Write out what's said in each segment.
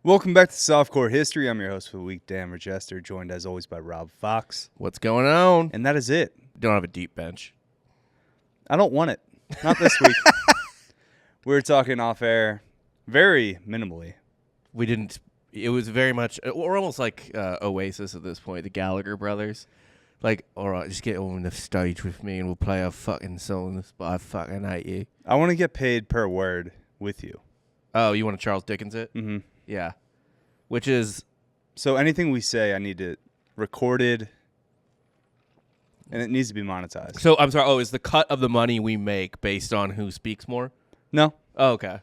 Welcome back to Softcore History. I'm your host for the week, Dan Regester, joined as always by Rob Fox. What's going on? And that is it. Don't have a deep bench. I don't want it. Not this week. We were talking off air very minimally. We didn't. It was very much. We're almost like Oasis at this point, the Gallagher brothers. Like, all right, just get on the stage with me and we'll play our fucking songs, but I fucking hate you. I want to get paid per word with you. Oh, you want to Charles Dickens it? Mm-hmm. Yeah. Which is... So anything we say, I need it recorded, and it needs to be monetized. So, I'm sorry. Oh, is the cut of the money we make based on who speaks more? No. Oh, okay.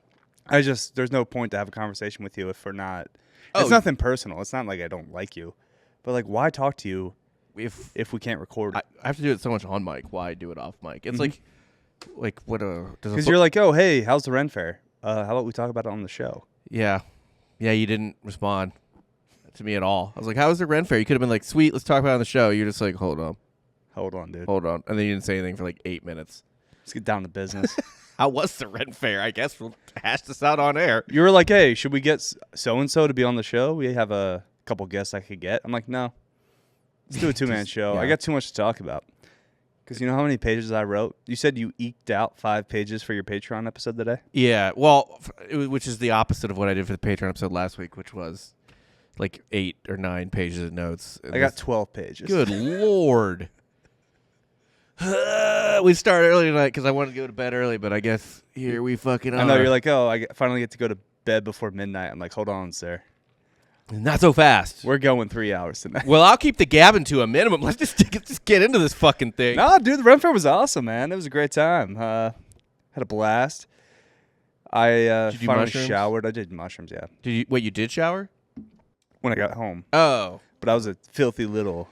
There's no point to have a conversation with you if we're not... It's nothing personal. It's not like I don't like you. But, like, why talk to you if we can't record it? I have to do it so much on mic. Why do it off mic? It's like what a... Because you're like, oh, hey, how's the Ren Fair? How about we talk about it on the show? Yeah. Yeah, you didn't respond to me at all. I was like, how was the Ren Fair? You could have been like, sweet, let's talk about it on the show. You're just like, hold on, dude. Hold on. And then you didn't say anything for like 8 minutes. Let's get down to business. How was the Ren Fair? I guess we'll hash this out on air. You were like, hey, should we get so-and-so to be on the show? We have a couple guests I could get. I'm like, no. Let's do a two-man show. Yeah. I got too much to talk about. Because you know how many pages I wrote? You said you eked out 5 pages for your Patreon episode today? Yeah, well, which is the opposite of what I did for the Patreon episode last week, which was like 8 or 9 pages of notes. I got 12 pages. Good Lord. We started early tonight because I wanted to go to bed early, but I guess here we fucking are. I know, you're like, oh, I finally get to go to bed before midnight. I'm like, hold on, sir. Not so fast. We're going 3 hours tonight. Well, I'll keep the gabbing to a minimum. Let's just get into this fucking thing. No, dude, the Ren Fair was awesome, man. It was a great time. Had a blast. I finally showered. I did mushrooms, yeah. You did shower? When I got home. Oh. But I was a filthy little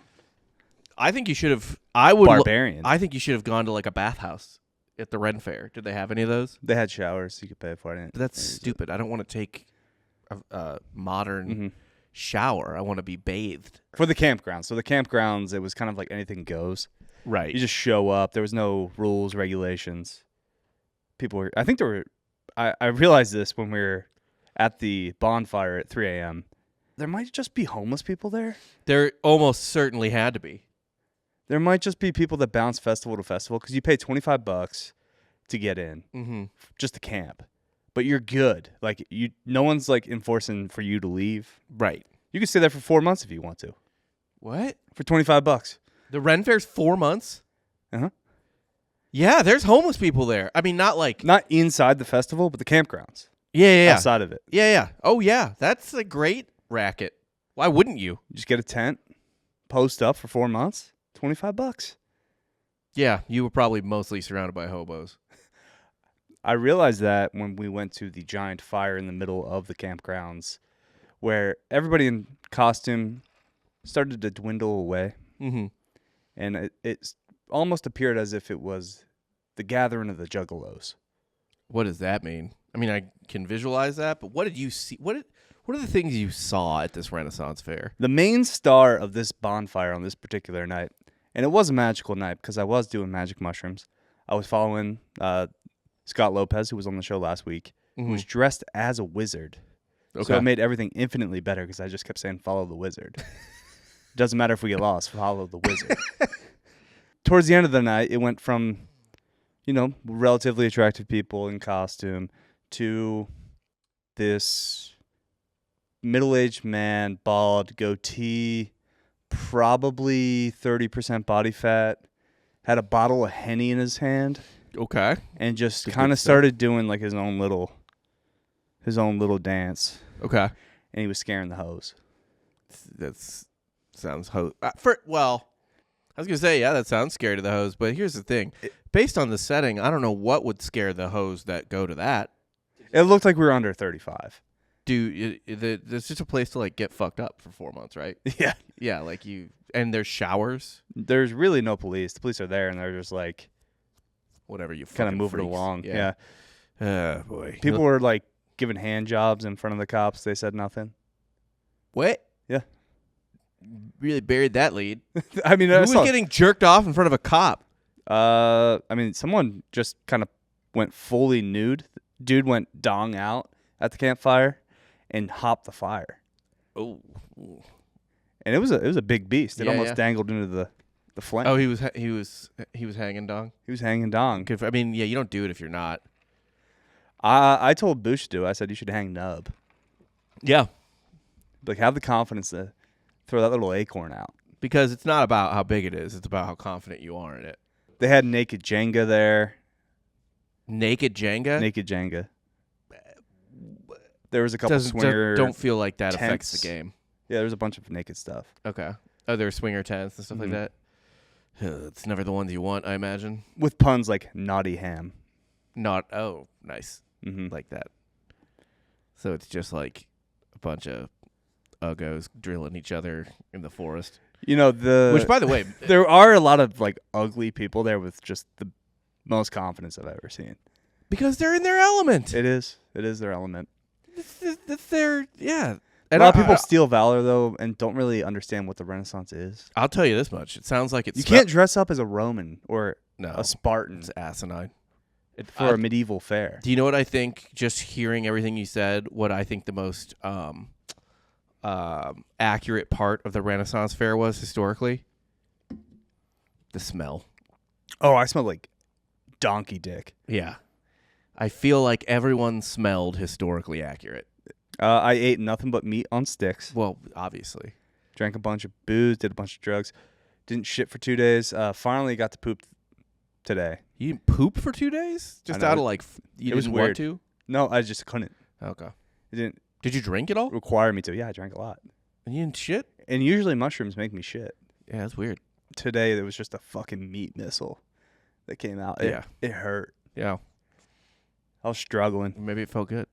I think you should have... barbarian. I think you should have gone to like a bathhouse at the Ren Fair. Did they have any of those? They had showers. You could pay for it. But that's stupid. I don't want to take a modern shower. I want to be bathed. For the campground. So the campgrounds, it was kind of like anything goes. Right. You just show up. There was no rules, regulations. People were... I think there were... I realized this when we were at the bonfire at 3 a.m. There might just be homeless people there. There almost certainly had to be. There might just be people that bounce festival to festival because you pay $25 to get in, just to camp. But you're good. Like no one's like enforcing for you to leave. Right. You can stay there for 4 months if you want to. What? For $25. The Ren Fair's 4 months? Uh-huh. Yeah, there's homeless people there. I mean, not inside the festival, but the campgrounds. Yeah. Outside of it. Yeah. Oh, yeah. That's a great racket. Why wouldn't you? You just get a tent, post up for 4 months, $25. Yeah, you were probably mostly surrounded by hobos. I realized that when we went to the giant fire in the middle of the campgrounds, where everybody in costume started to dwindle away. Mm-hmm. And it almost appeared as if it was the gathering of the juggalos. What does that mean? I mean, I can visualize that, but what did you see? What are the things you saw at this Renaissance fair? The main star of this bonfire on this particular night, and it was a magical night because I was doing magic mushrooms. I was following Scott Lopez, who was on the show last week, who was dressed as a wizard. Okay. So it made everything infinitely better because I just kept saying, follow the wizard. Doesn't matter if we get lost, follow the wizard. Towards the end of the night, it went from, relatively attractive people in costume to this middle-aged man, bald, goatee, probably 30% body fat, had a bottle of Henny in his hand. Okay. And just kind of started doing like his own little dance. Okay. And he was scaring the hoes. That sounds I was going to say, yeah, that sounds scary to the hoes, but here's the thing. Based on the setting, I don't know what would scare the hoes that go to that. It looked like we were under 35. Dude, there's just a place to, like, get fucked up for 4 months, right? Yeah. Yeah, like and there's showers. There's really no police. The police are there, and they're just, like... Whatever, you kind of moving freaks. along. Yeah. Oh, boy. People were, like, giving hand jobs in front of the cops. They said nothing. What? Yeah. Really buried that lead. I mean, who was getting jerked off in front of a cop? Someone just kind of went fully nude. Dude went dong out at the campfire, and hop the fire. Oh. And it was a big beast. It Yeah, almost yeah. dangled into the flame. Oh, he was hanging dong. He was hanging dong. I mean, yeah, you don't do it if you're not. I told Bush to. I said you should hang nub. Yeah, Like, have the confidence to throw that little acorn out. because it's not about how big it is; it's about how confident you are in it. They had naked Jenga there. Naked Jenga. Naked Jenga. There was a couple swinger. Don't feel like that affects tents. the game. Yeah, there was a bunch of naked stuff. Okay. Oh, there were swinger tents and stuff like that. It's never the ones you want, I imagine. With puns like naughty ham. Not. Oh, nice. Mm-hmm. Like that. So it's just like a bunch of uggos drilling each other in the forest. You know, Which, by the way, there are a lot of like ugly people there with just the most confidence I've ever seen. because they're in their element. It is their element. It's their, yeah. A lot of people steal valor though and don't really understand what the Renaissance is. I'll tell you this much. It sounds like it's... You can't dress up as a Roman or a Spartan It's asinine. for a medieval fair. Do you know what I think, just hearing everything you said, what I think the most accurate part of the Renaissance fair was historically? The smell. Oh, I smell like donkey dick. Yeah. I feel like everyone smelled historically accurate. I ate nothing but meat on sticks. Well, obviously. Drank a bunch of booze, did a bunch of drugs. Didn't shit for 2 days. Finally got to poop today. You didn't poop for 2 days? Just out of like, you was didn't weird. want to? No, I just couldn't. Okay. It didn't Did you drink at all? require me to. Yeah, I drank a lot. And you didn't shit? And usually mushrooms make me shit. Yeah, that's weird. Today, there was just a fucking meat missile that came out. Yeah. It hurt. Yeah. I was struggling. Maybe it felt good.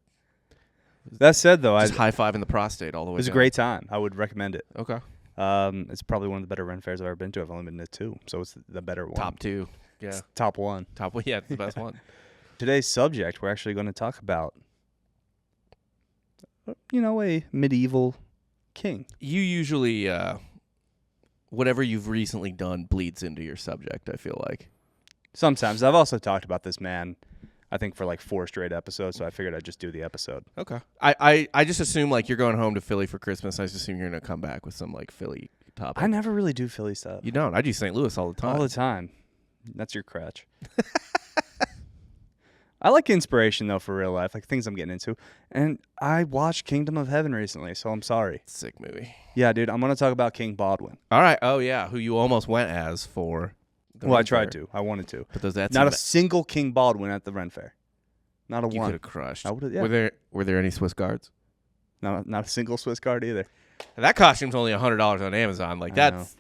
That said, though, Just high-fiving the prostate all the way it was a down. great time. I would recommend it. Okay. It's probably one of the better Ren fairs I've ever been to. I've only been to 2, so it's the better one. Top 2. Yeah. It's top 1. Top one. Yeah, it's the best one. Today's subject, we're actually going to talk about, a medieval king. You usually, whatever you've recently done bleeds into your subject, I feel like. Sometimes. I've also talked about this man, I think, for like 4 straight episodes, so I figured I'd just do the episode. Okay. I just assume, like, you're going home to Philly for Christmas. I just assume you're going to come back with some, like, Philly topic. I never really do Philly stuff. You don't. I do St. Louis all the time. All the time. That's your crutch. I like inspiration, though, for real life, like things I'm getting into. And I watched Kingdom of Heaven recently, so I'm sorry. Sick movie. Yeah, dude, I'm going to talk about King Baldwin. All right. Oh, yeah. Who you almost went as for the Well, I Ren tried Fair. to. I wanted to. But that's Not a single King Baldwin at the Ren Fair. Not a you one. could have crushed. I would've, yeah. Were there any Swiss guards? Not a single Swiss guard either. That costume's only $100 on Amazon. Like, I that's...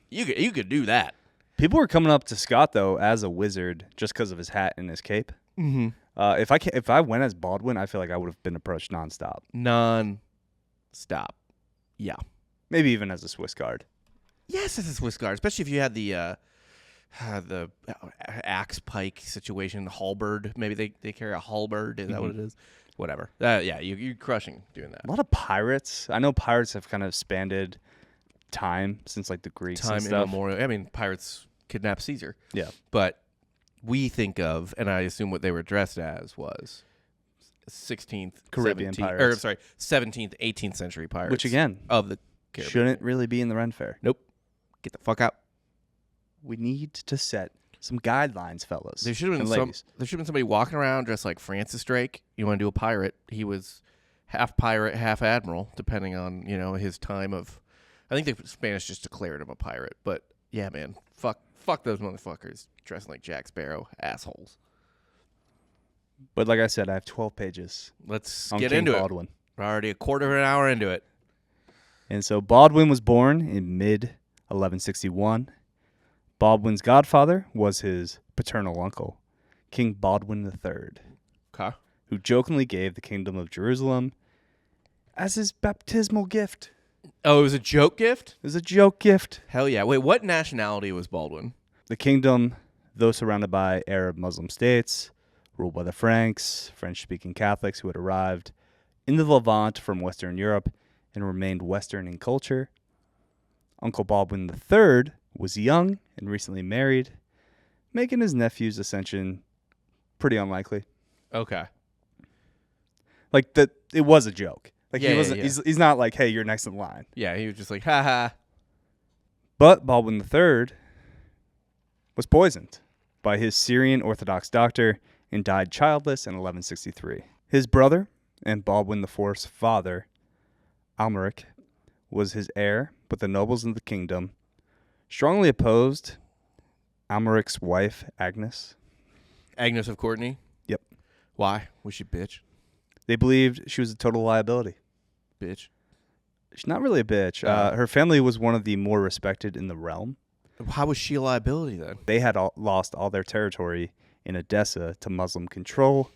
You could do that. People were coming up to Scott, though, as a wizard just because of his hat and his cape. Mm-hmm. If I went as Baldwin, I feel like I would have been approached nonstop. Non-stop. Yeah. Maybe even as a Swiss guard. Yes, it's a Swiss guard, especially if you had the axe pike situation, halberd. Maybe they carry a halberd. Is that what it is? Whatever. Yeah, you're crushing doing that. A lot of pirates. I know pirates have kind of expanded time since like the Greeks and Time stuff. immemorial. I mean, pirates kidnapped Caesar. Yeah. But we think of, and I assume what they were dressed as was 16th, Caribbean 17th, pirates. Or sorry, 17th, 18th century pirates. Which again, of the Caribbean. shouldn't really be in the Ren Fair. Nope. Get the fuck out. We need to set some guidelines, fellas. There should have been somebody walking around dressed like Francis Drake. You want to do a pirate? He was half pirate, half admiral, depending on his time of. I think the Spanish just declared him a pirate, but yeah, man, fuck those motherfuckers dressing like Jack Sparrow, assholes. But like I said, I have 12 pages. Let's on get King into Baldwin. it. We're already a quarter of an hour into it. And so Baldwin was born in mid-1161. Baldwin's godfather was his paternal uncle, King Baldwin III, Okay. who jokingly gave the kingdom of Jerusalem as his baptismal gift. Oh, it was a joke gift? It was a joke gift. Hell yeah. Wait, what nationality was Baldwin? The kingdom, though surrounded by Arab Muslim states, ruled by the Franks, French-speaking Catholics who had arrived in the Levant from Western Europe and remained Western in culture. Uncle Baldwin III was young and recently married, making his nephew's ascension pretty unlikely. Okay. Like, it was a joke. Like Yeah, he wasn't. yeah, yeah. He's not like, hey, you're next in line. Yeah, he was just like, ha ha. But Baldwin III was poisoned by his Syrian Orthodox doctor and died childless in 1163. His brother and Baldwin IV's father, Almeric, was his heir, but the nobles in the kingdom strongly opposed Almeric's wife, Agnes. Agnes of Courtenay? Yep. Why? Was she bitch? They believed she was a total liability. Bitch. She's not really a bitch. Her family was one of the more respected in the realm. How was she a liability then? They had lost all their territory in Edessa to Muslim control,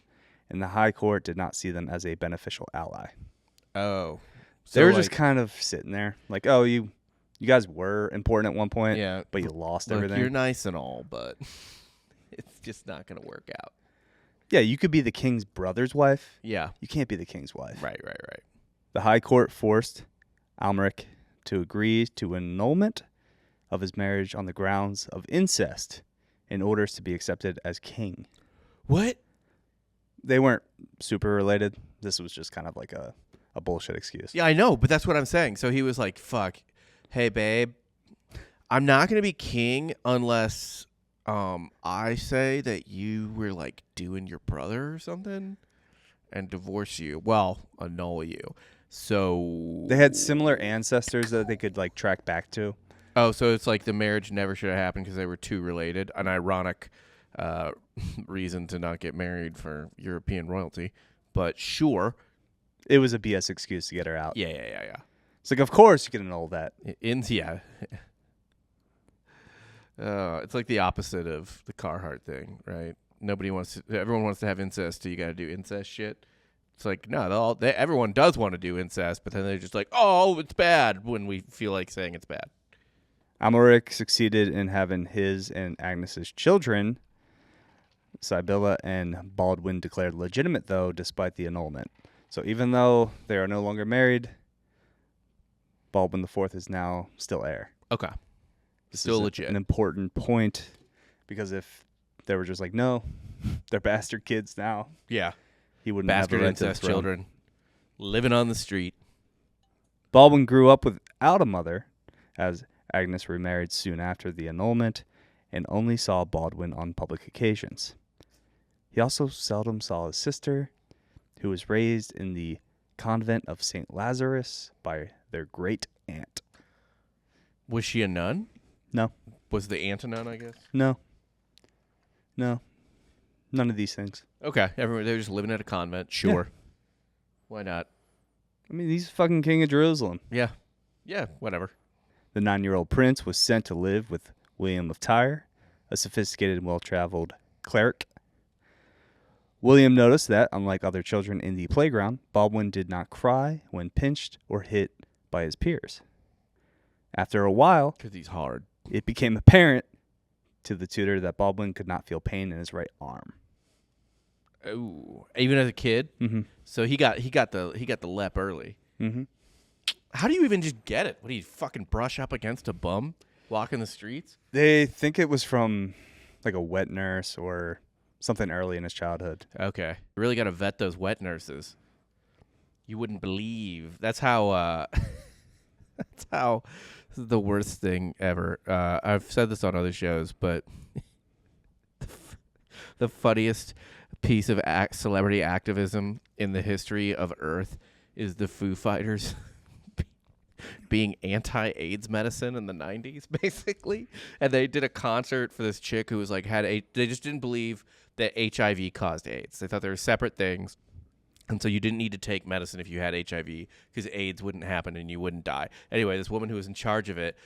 and the high court did not see them as a beneficial ally. Oh. So they were just kind of sitting there like, oh, you guys were important at one point, yeah, but you lost look, everything. You're nice and all, but it's just not going to work out. Yeah, you could be the king's brother's wife. Yeah. You can't be the king's wife. Right. The high court forced Almeric to agree to annulment of his marriage on the grounds of incest in order to be accepted as king. What? They weren't super related. This was just kind of like a bullshit excuse. Yeah, I know, but that's what I'm saying. So he was like, fuck, hey, babe, I'm not going to be king unless I say that you were like doing your brother or something and divorce you. Well, annul you. So They had similar ancestors that they could like track back to. Oh, so it's like the marriage never should have happened because they were too related. An ironic reason to not get married for European royalty. But sure. It was a BS excuse to get her out. Yeah. It's like, of course you can annul that. Yeah. It's like the opposite of the Carhartt thing, right? Everyone wants to have incest, so you got to do incest shit. It's like, no, everyone does want to do incest, but then they're just like, oh, it's bad when we feel like saying it's bad. Almeric succeeded in having his and Agnes's children. Sibylla and Baldwin declared legitimate, though, despite the annulment. So even though they are no longer married, Baldwin IV is now still heir. Okay. This Still is legit. An important point, because if they were just like, no, they're bastard kids now. Yeah. He wouldn't Bastard have a right to the incest throne. children living on the street. Baldwin grew up without a mother, as Agnes remarried soon after the annulment, and only saw Baldwin on public occasions. He also seldom saw his sister, who was raised in the convent of St. Lazarus by their great aunt. Was she a nun? No. Was the aunt a nun, I guess? No. None of these things. Okay. They were just living at a convent. Sure. Yeah. Why not? I mean, he's fucking king of Jerusalem. Yeah. Yeah, whatever. The 9-year-old prince was sent to live with William of Tyre, a sophisticated and well-traveled cleric. William noticed that, unlike other children in the playground, Baldwin did not cry when pinched or hit by his peers. After a while, because he's hard, it became apparent to the tutor that Baldwin could not feel pain in his right arm. Oh, even as a kid. Mm-hmm. So he got the lep early. Mm-hmm. How do you even just get it? What do you fucking brush up against a bum walking the streets? They think it was from like a wet nurse or something early in his childhood. Okay, you really got to vet those wet nurses. You wouldn't believe. That's how. That's how. This is the worst thing ever. I've said this on other shows, but the funniest piece of celebrity activism in the history of Earth is the Foo Fighters being anti-AIDS medicine in the 90s, basically. And they did a concert for this chick who was like, they just didn't believe that HIV caused AIDS. They thought they were separate things. And so you didn't need to take medicine if you had HIV because AIDS wouldn't happen and you wouldn't die. Anyway, this woman who was in charge of it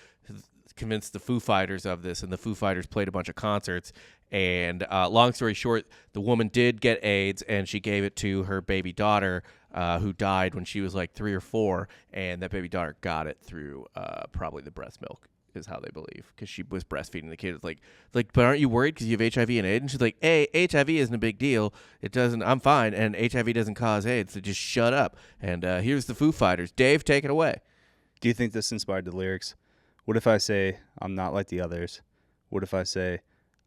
convinced the Foo Fighters of this, and the Foo Fighters played a bunch of concerts. And long story short, the woman did get AIDS, and she gave it to her baby daughter, who died when she was like 3 or 4, and that baby daughter got it through probably the breast milk, is how they believe, because she was breastfeeding the kid. It's like, but aren't you worried because you have HIV and AIDS? And she's like, hey, HIV isn't a big deal. It doesn't. I'm fine, and HIV doesn't cause AIDS, so just shut up. And here's the Foo Fighters. Dave, take it away. Do you think this inspired the lyrics? What if I say I'm not like the others? What if I say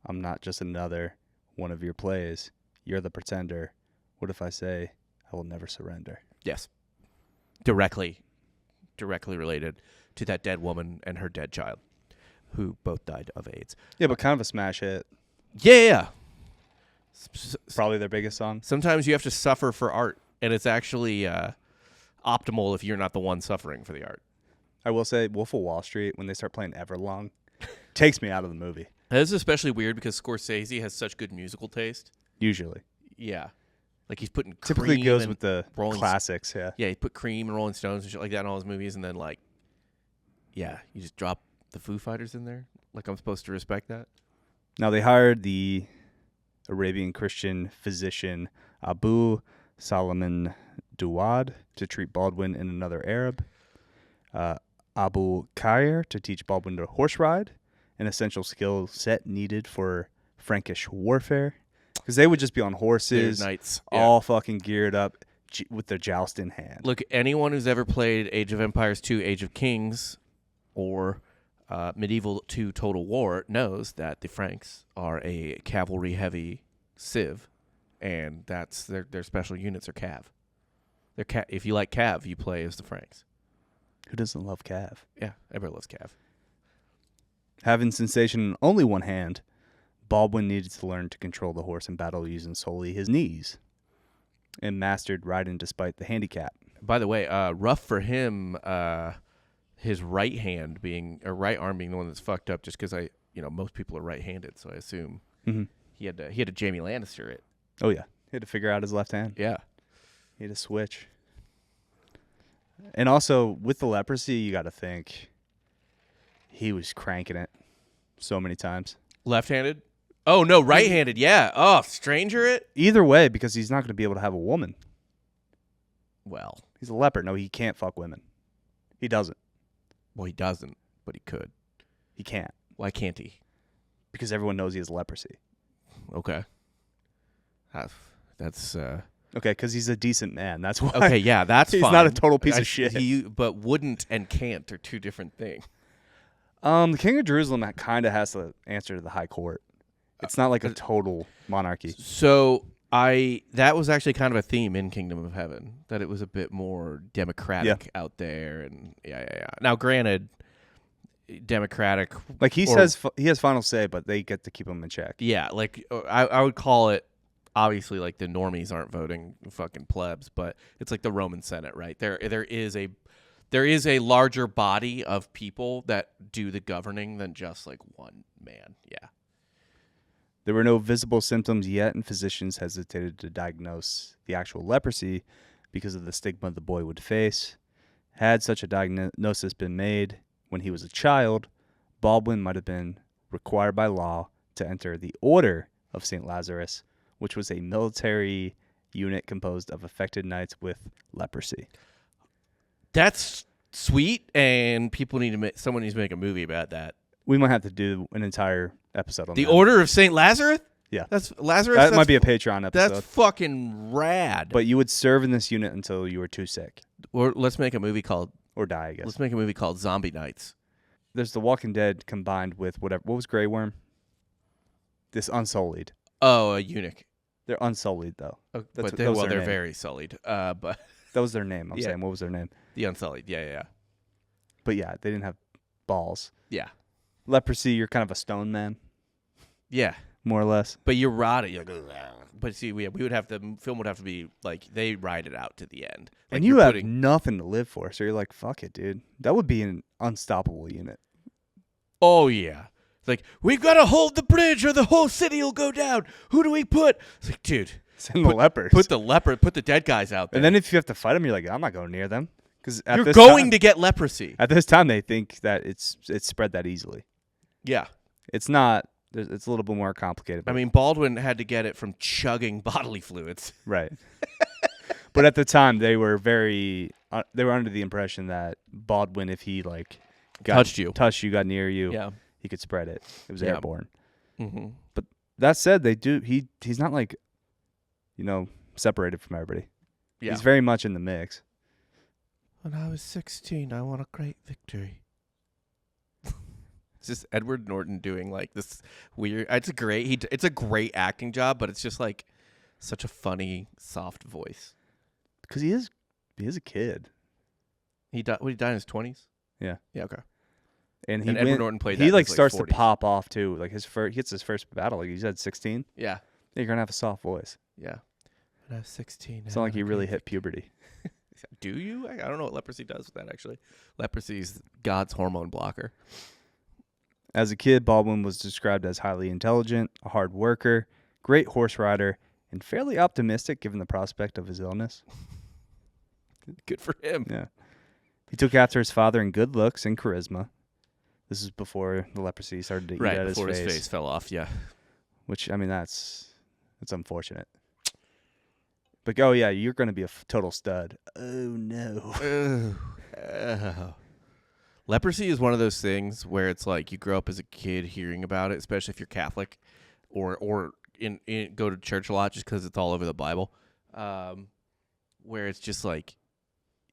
I'm not just another one of your plays? You're the pretender. What if I say I will never surrender? Yes. directly related to that dead woman and her dead child, who both died of AIDS. Yeah, but kind of a smash hit. Yeah. Probably their biggest song. Sometimes you have to suffer for art, and it's actually optimal if you're not the one suffering for the art. I will say, Wolf of Wall Street, when they start playing Everlong, takes me out of the movie. This is especially weird because Scorsese has such good musical taste. Usually. Yeah. Like he's putting Typically Cream goes and with the classics, yeah. Yeah, he put Cream and Rolling Stones and shit like that in all his movies, and then like, yeah, you just drop the Foo Fighters in there. Like I'm supposed to respect that. Now they hired the Arabian Christian physician Abu Salman Duwad to treat Baldwin and another Arab. Abu Khair to teach Baldwin to horse ride, an essential skill set needed for Frankish warfare. Because they would just be on horses, Knights, all fucking geared up with their joust in hand. Look, anyone who's ever played Age of Empires 2, Age of Kings, or Medieval 2 Total War knows that the Franks are a cavalry-heavy civ, and that's their special units are cav. If you like cav, you play as the Franks. Who doesn't love cav? Yeah, everybody loves cav. Having sensation in only one hand, Baldwin needed to learn to control the horse in battle using solely his knees, and mastered riding despite the handicap. By the way, rough for him, his right arm being the one that's fucked up, just because most people are right-handed, so I assume he had to Jamie Lannister it. Oh yeah, he had to figure out his left hand. Yeah, he had to switch. And also with the leprosy, you got to think he was cranking it so many times. Left-handed. Oh, no, right-handed, yeah. Oh, stranger it? Either way, because he's not going to be able to have a woman. Well. He's a leper. No, he can't fuck women. He doesn't. Well, he doesn't, but he could. He can't. Why can't he? Because everyone knows he has leprosy. Okay. That's... Okay, because he's a decent man. That's why. Okay, yeah, that's he's fine. Not a total piece of shit. But wouldn't and can't are two different things. The King of Jerusalem kind of has to answer to the High Court. It's not like a total monarchy. So that was actually kind of a theme in Kingdom of Heaven, that it was a bit more democratic out there, and yeah. Now, granted, democratic, like he says, he has final say, but they get to keep him in check. Yeah, like I would call it. Obviously, like the normies aren't voting fucking plebs, but it's like the Roman Senate, right? There is a larger body of people that do the governing than just like one man. Yeah. There were no visible symptoms yet, and physicians hesitated to diagnose the actual leprosy because of the stigma the boy would face. Had such a diagnosis been made when he was a child, Baldwin might have been required by law to enter the Order of St. Lazarus, which was a military unit composed of affected knights with leprosy. That's sweet, and someone needs to make a movie about that. We might have to do an entire episode on the that. Order of St. Lazarus? Yeah. That's Lazarus? That might be a Patreon episode. That's fucking rad. But you would serve in this unit until you were too sick. Or let's make a movie called... Or die, I guess. Let's make a movie called Zombie Nights. There's The Walking Dead combined with whatever... What was Grey Worm? This Unsullied. Oh, a eunuch. They're unsullied, though. They're very sullied. But that was their name. I'm saying, what was their name? The Unsullied. Yeah. But yeah, they didn't have balls. Yeah. Leprosy, you're kind of a stone man. Yeah, more or less. But you're rotted. You're like, but see, we would have the film would have to be like they ride it out to the end. Like and you have nothing to live for, so you're like, fuck it, dude. That would be an unstoppable unit. Oh yeah. It's like, we've got to hold the bridge or the whole city will go down. Who do we put? It's like, dude. Send the lepers. Put the dead guys out there. And then if you have to fight them, you're like, I'm not going near them. Because you're going to get leprosy. At this time, they think that it's spread that easily. Yeah. It's not. It's a little bit more complicated. I mean, Baldwin had to get it from chugging bodily fluids. Right. But at the time, they were under the impression that Baldwin, if he touched you, got near you, he could spread it. It was airborne. Mm-hmm. But that said, he's not separated from everybody. Yeah. He's very much in the mix. When I was 16, I won a great victory. It's just Edward Norton doing like this weird. It's a great acting job, but it's just like such a funny, soft voice. Because he is a kid. He died. He died in his 20s. Yeah. Yeah. Okay. And Edward Norton played that he in like his, starts 40s. to pop off too. Like he gets his first battle. Like he's at 16. Yeah. You're gonna have a soft voice. Yeah. When I was 16. It's not like he really hit puberty. Do you? I don't know what leprosy does with that, actually. Leprosy is God's hormone blocker. As a kid, Baldwin was described as highly intelligent, a hard worker, great horse rider, and fairly optimistic given the prospect of his illness. Good for him. Yeah. He took after his father in good looks and charisma. This is before the leprosy started to eat at his face. Before his face fell off, yeah. Which, I mean, that's unfortunate. But, oh, yeah, you're going to be a total stud. Oh, no. Leprosy is one of those things where it's like you grow up as a kid hearing about it, especially if you're Catholic or go to church a lot just because it's all over the Bible, where it's just like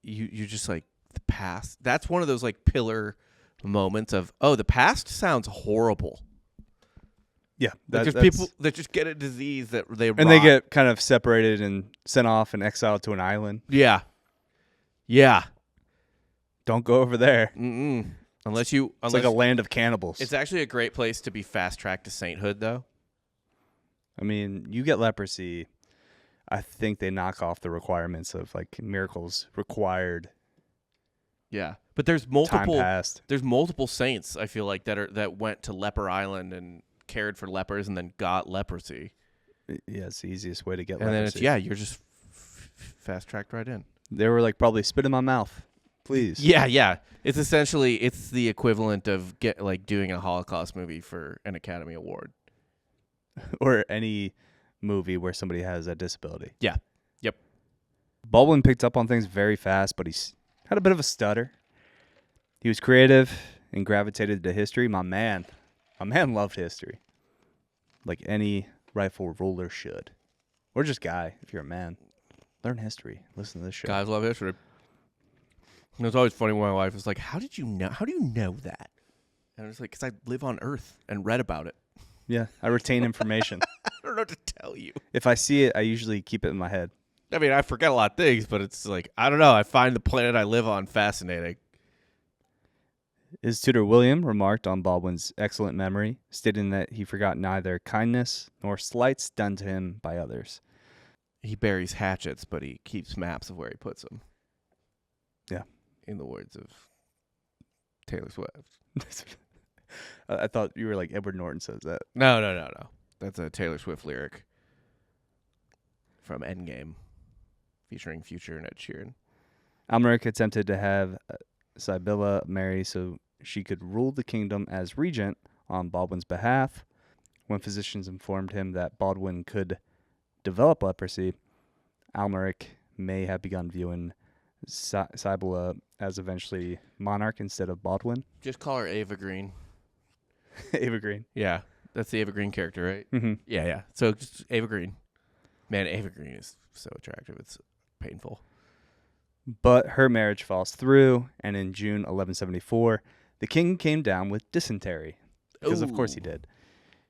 you're just like the past. That's one of those like pillar moments of, oh, the past sounds horrible. Yeah, There's people that just get a disease that they they get kind of separated and sent off and exiled to an island. Yeah. Don't go over there. Unless it's like a land of cannibals. It's actually a great place to be fast tracked to sainthood, though. I mean, you get leprosy. I think they knock off the requirements of like miracles required. Yeah, but there's multiple. Time passed. There's multiple saints. I feel like that went to Leper Island and cared for lepers and then got leprosy. Yeah, it's the easiest way to get and leprosy. Then you're just fast tracked right in. They were like probably spit in my mouth, please. Yeah. It's essentially the equivalent of doing a Holocaust movie for an Academy Award, or any movie where somebody has a disability. Yeah. Yep. Baldwin picked up on things very fast, but he's had a bit of a stutter. He was creative and gravitated to history. My man loved history, like any rightful ruler should, or just guy. If you're a man, learn history. Listen to this show. Guys love history. And it's always funny when my wife is like, "How do you know that?" And I was like, "Because I live on Earth and read about it." Yeah, I retain information. I don't know what to tell you. If I see it, I usually keep it in my head. I mean, I forget a lot of things, but it's like, I don't know. I find the planet I live on fascinating. His tutor William remarked on Baldwin's excellent memory, stating that he forgot neither kindness nor slights done to him by others. He buries hatchets, but he keeps maps of where he puts them. Yeah. In the words of Taylor Swift. I thought you were like Edward Norton says that. No. That's a Taylor Swift lyric from Endgame, featuring Future and Ed Sheeran. Almeric attempted to have Sibylla marry so she could rule the kingdom as regent on Baldwin's behalf. When physicians informed him that Baldwin could develop leprosy, Almeric may have begun viewing Sibylla as eventually monarch instead of Baldwin. Just call her Ava Green. Ava Green. Yeah, that's the Ava Green character, right? Mm-hmm. Yeah. So just Ava Green. Man, Ava Green is so attractive. It's painful. But her marriage falls through, and in June 1174, the king came down with dysentery, because of course he did.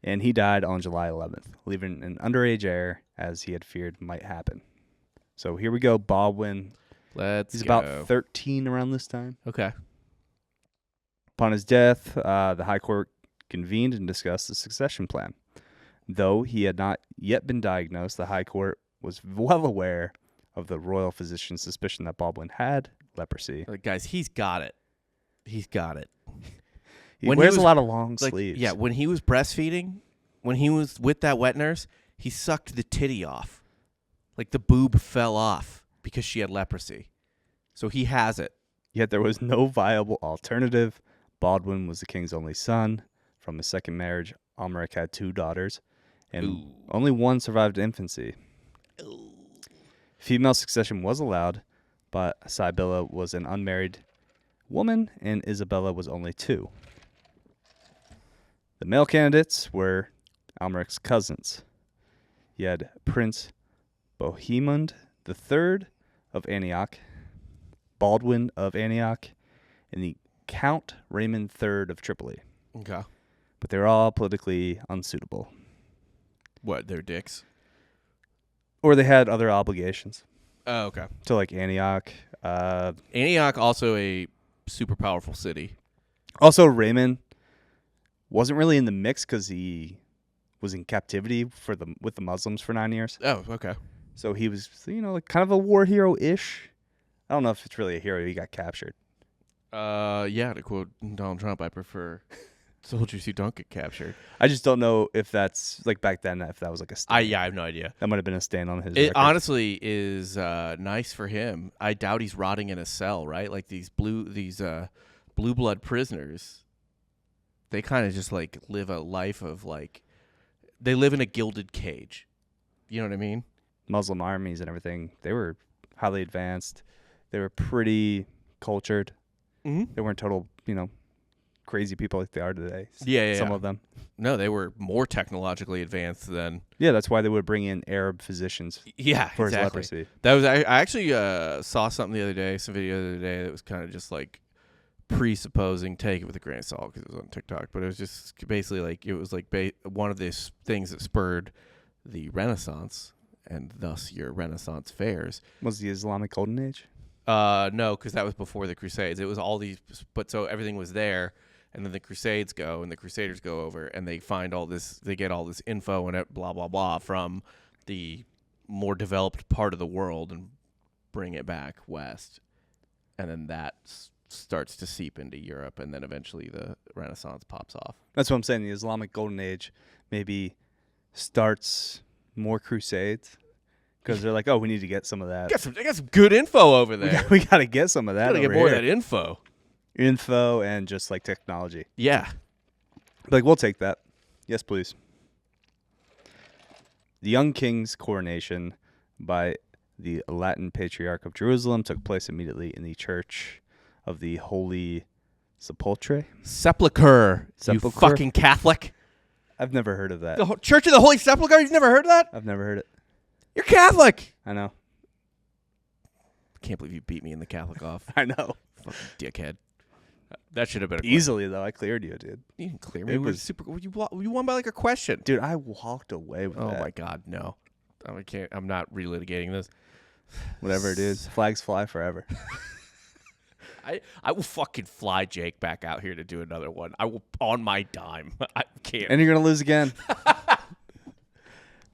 And he died on July 11th, leaving an underage heir, as he had feared might happen. So here we go, Baldwin. He's about 13 around this time. Okay. Upon his death, the High Court convened and discussed the succession plan. Though he had not yet been diagnosed, the High Court was well aware of the royal physician's suspicion that Baldwin had leprosy. Like, guys, he's got it. He wears a lot of long like, sleeves. Yeah, when he was breastfeeding, when he was with that wet nurse, he sucked the titty off. Like the boob fell off because she had leprosy. So he has it. Yet there was no viable alternative. Baldwin was the king's only son. From his second marriage, Almeric had 2 daughters, and only one survived infancy. Female succession was allowed, but Sibylla was an unmarried woman, and Isabella was only 2. The male candidates were Almeric's cousins. He had Prince Bohemond III of Antioch, Baldwin of Antioch, and the Count Raymond III of Tripoli. Okay. But they were all politically unsuitable. What, they're dicks? Or they had other obligations. Oh, okay. to like Antioch. Antioch, also a super powerful city. Also, Raymond wasn't really in the mix because he was in captivity with the Muslims for 9 years. Oh, okay. So he was, like kind of a war hero-ish. I don't know if it's really a hero. He got captured. Yeah, to quote Donald Trump, I prefer soldiers who don't get captured. I just don't know if that's, like, back then, if that was, like, a stand. I have no idea. That might have been a stand on his It record. honestly is nice for him. I doubt he's rotting in a cell, right? Like these blue blood prisoners, they kind of just, like, live a life of, like, they live in a gilded cage. You know what I mean? Muslim armies and everything, they were highly advanced. They were pretty cultured. Mm-hmm. They weren't total, crazy people like they are today. Yeah. Some of them. No, they were more technologically advanced than. Yeah, that's why they would bring in Arab physicians Yeah, for exactly. his leprosy. That was I actually saw something the other day, some video the other day that was kind of just like presupposing, take it with a grain of salt because it was on TikTok, but it was just basically like it was like one of these things that spurred the Renaissance and thus your Renaissance fairs. Was the Islamic Golden Age? No, because that was before the Crusades. It was all these, but so everything was there, and then the Crusades go, and the Crusaders go over, and they find all this, they get all this info and blah blah blah from the more developed part of the world and bring it back west, and then that starts to seep into Europe, and then eventually the Renaissance pops off. That's what I'm saying. The Islamic Golden Age maybe starts more crusades because they're like, oh, we need to get some of that. They got some good info over there. We got to get some of that. Gotta get more of that info. Info and just like technology. Yeah. Like, we'll take that. Yes, please. The young king's coronation by the Latin Patriarch of Jerusalem took place immediately in the Church of the Holy Sepulchre. Sepulchre. You Sepulchre? fucking Catholic. I've never heard of that. The Church of the Holy Sepulchre? You've never heard of that? I've never heard it. You're Catholic. I know. Can't believe you beat me in the Catholic off. I know. Fucking dickhead. That should have been a Easily, though. I cleared you, dude. You didn't clear me. It It was was- super. You won by like a question. Dude, I walked away with Oh that. my god, no. I can't. I'm not relitigating this. Whatever it is. Flags fly forever. I will fucking fly Jake back out here to do another one. I will on my dime. I can't. And you're going to lose again.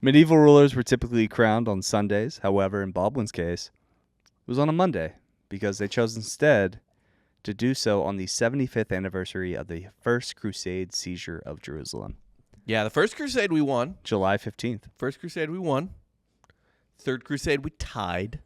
Medieval rulers were typically crowned on Sundays. However, in Baldwin's case, it was on a Monday because they chose instead to do so on the 75th anniversary of the First Crusade seizure of Jerusalem. Yeah, the first crusade we won. July 15th. First crusade we won. Third crusade we tied.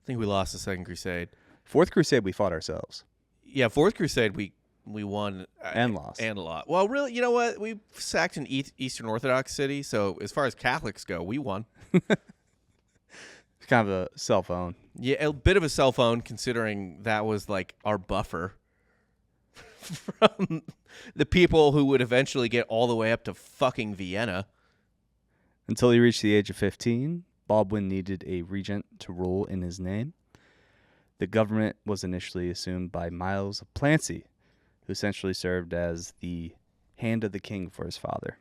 I think we lost the second crusade. Fourth Crusade, we fought ourselves. Yeah, fourth crusade we won And lost. and a lot. Well, really, you know what? We sacked an Eastern Orthodox city, so as far as Catholics go, we won. It's kind of a cell phone. Yeah, a bit of a cell phone, considering that was like our buffer from the people who would eventually get all the way up to fucking Vienna. Until he reached the age of 15, Baldwin needed a regent to rule in his name. The government was initially assumed by Miles of Plancy, who essentially served as the hand of the king for his father.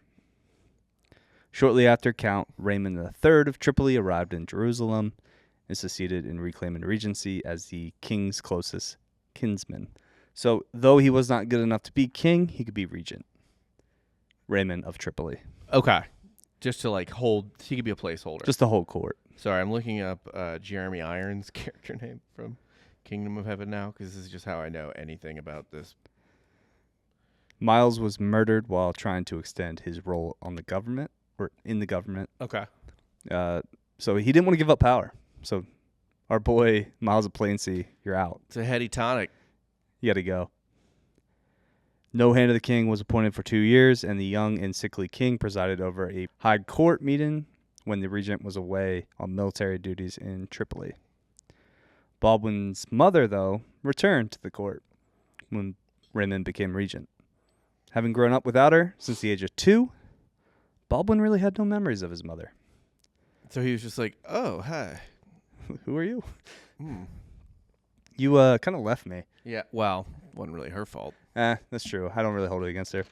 Shortly after, Count Raymond III of Tripoli arrived in Jerusalem and succeeded in reclaiming regency as the king's closest kinsman. So, though he was not good enough to be king, he could be regent. Raymond of Tripoli. Okay. Just to like hold, he could be a placeholder. Just the whole court. Sorry, I'm looking up Jeremy Irons' character name from Kingdom of Heaven now, because this is just how I know anything about this. Miles was murdered while trying to extend his role on the government, or in the government. Okay. So he didn't want to give up power. So our boy, Miles of Plancy, you're out. It's a heady tonic. You got to go. No hand of the king was appointed for 2 years, and the young and sickly king presided over a high court meeting when the regent was away on military duties in Tripoli. Baldwin's mother, though, returned to the court when Raymond became regent. Having grown up without her since the age of 2, Baldwin really had no memories of his mother. So he was just like, oh, hi. Who are you? Mm. You kind of left me. Yeah, well, wasn't really her fault. That's true. I don't really hold it against her.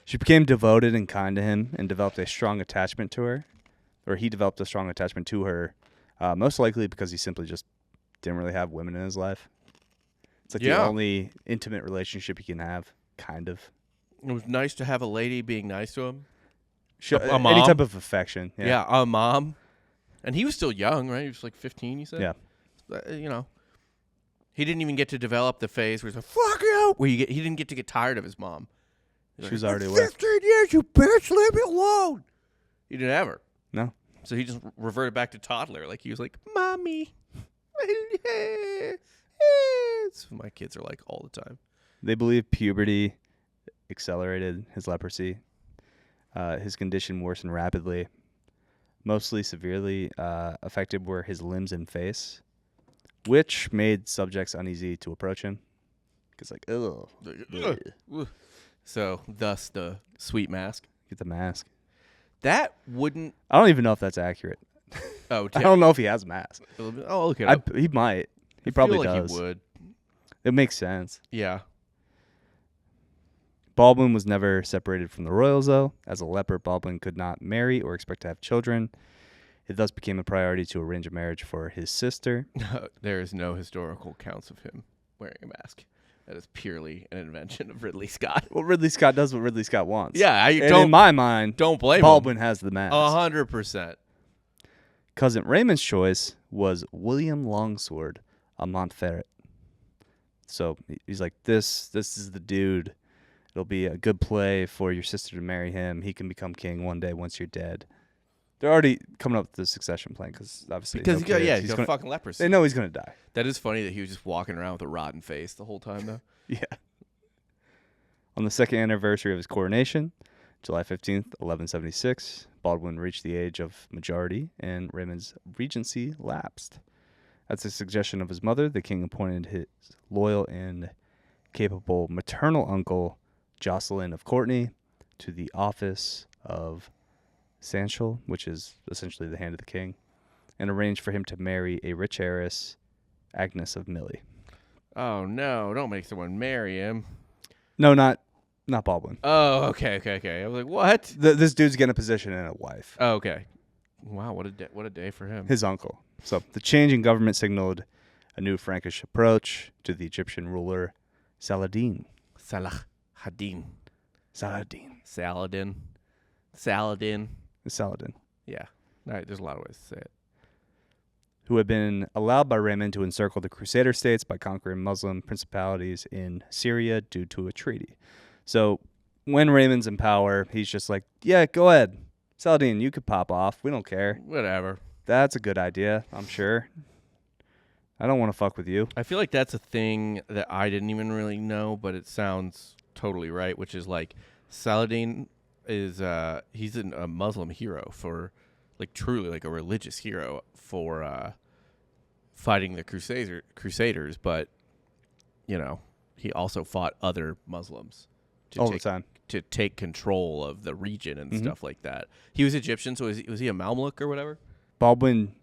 She became devoted and kind to him and developed a strong attachment to her. Or he developed a strong attachment to her Most likely because he simply just didn't really have women in his life. It's like the Yeah. only intimate relationship he can have, kind of. It was nice to have a lady being nice to him. A Any mom? type of affection. Yeah, a mom. And he was still young, right? He was like 15, you said? Yeah. You know, he didn't even get to develop the phase where he's like, fuck you! Where he didn't get to get tired of his mom. She was already "It's away. 15 years, you bitch, leave me alone! He didn't ever. No. So he just reverted back to toddler. Like, he was like, Mommy. That's what my kids are like all the time. They believe puberty accelerated his leprosy. His condition worsened rapidly. Mostly severely affected were his limbs and face, which made subjects uneasy to approach him. Because, like, ugh. So, thus the sweet mask. Get the mask. That wouldn't. I don't even know if that's accurate. Oh, I don't know if he has a mask. Oh, look it up. He might. He I probably feel like does. He would. It makes sense. Yeah. Baldwin was never separated from the royals, though. As a leper, Baldwin could not marry or expect to have children. It thus became a priority to arrange a marriage for his sister. There is no historical accounts of him wearing a mask. That is purely an invention of Ridley Scott. Well, Ridley Scott does what Ridley Scott wants. Yeah, In my mind, don't blame Baldwin has the mask. 100%. Cousin Raymond's choice was William Longsword of Montferrat. So he's like, this is the dude. It'll be a good play for your sister to marry him. He can become king one day once you're dead. They're already coming up with the succession plan because obviously Because he's got gonna, fucking leprosy. they know he's going to die. That is funny that he was just walking around with a rotten face the whole time, though. Yeah. On the second anniversary of his coronation, July 15th, 1176, Baldwin reached the age of majority and Raymond's regency lapsed. At the suggestion of his mother, the king appointed his loyal and capable maternal uncle, Jocelyn of Courtenay, to the office of Sanchel, which is essentially the hand of the king, and arranged for him to marry a rich heiress, Agnes of Millie. Oh, no. Don't make someone marry him. No, not Baldwin. Oh, okay. I was like, what? This dude's getting a position and a wife. Oh, okay. Wow, what a day for him. His uncle. So the change in government signaled a new Frankish approach to the Egyptian ruler Saladin. Saladin. Saladin. Saladin. Yeah. All right, there's a lot of ways to say it. Who had been allowed by Raymond to encircle the Crusader states by conquering Muslim principalities in Syria due to a treaty. So when Raymond's in power, he's just like, yeah, go ahead. Saladin, you could pop off. We don't care. Whatever. That's a good idea, I'm sure. I don't want to fuck with you. I feel like that's a thing that I didn't even really know, but it sounds totally right, which is like Saladin is he's a Muslim hero for like truly like a religious hero for fighting the crusaders, but you know, he also fought other Muslims All the time. to take control of the region and stuff like that. He was Egyptian, so was he a Mamluk or whatever? Baldwin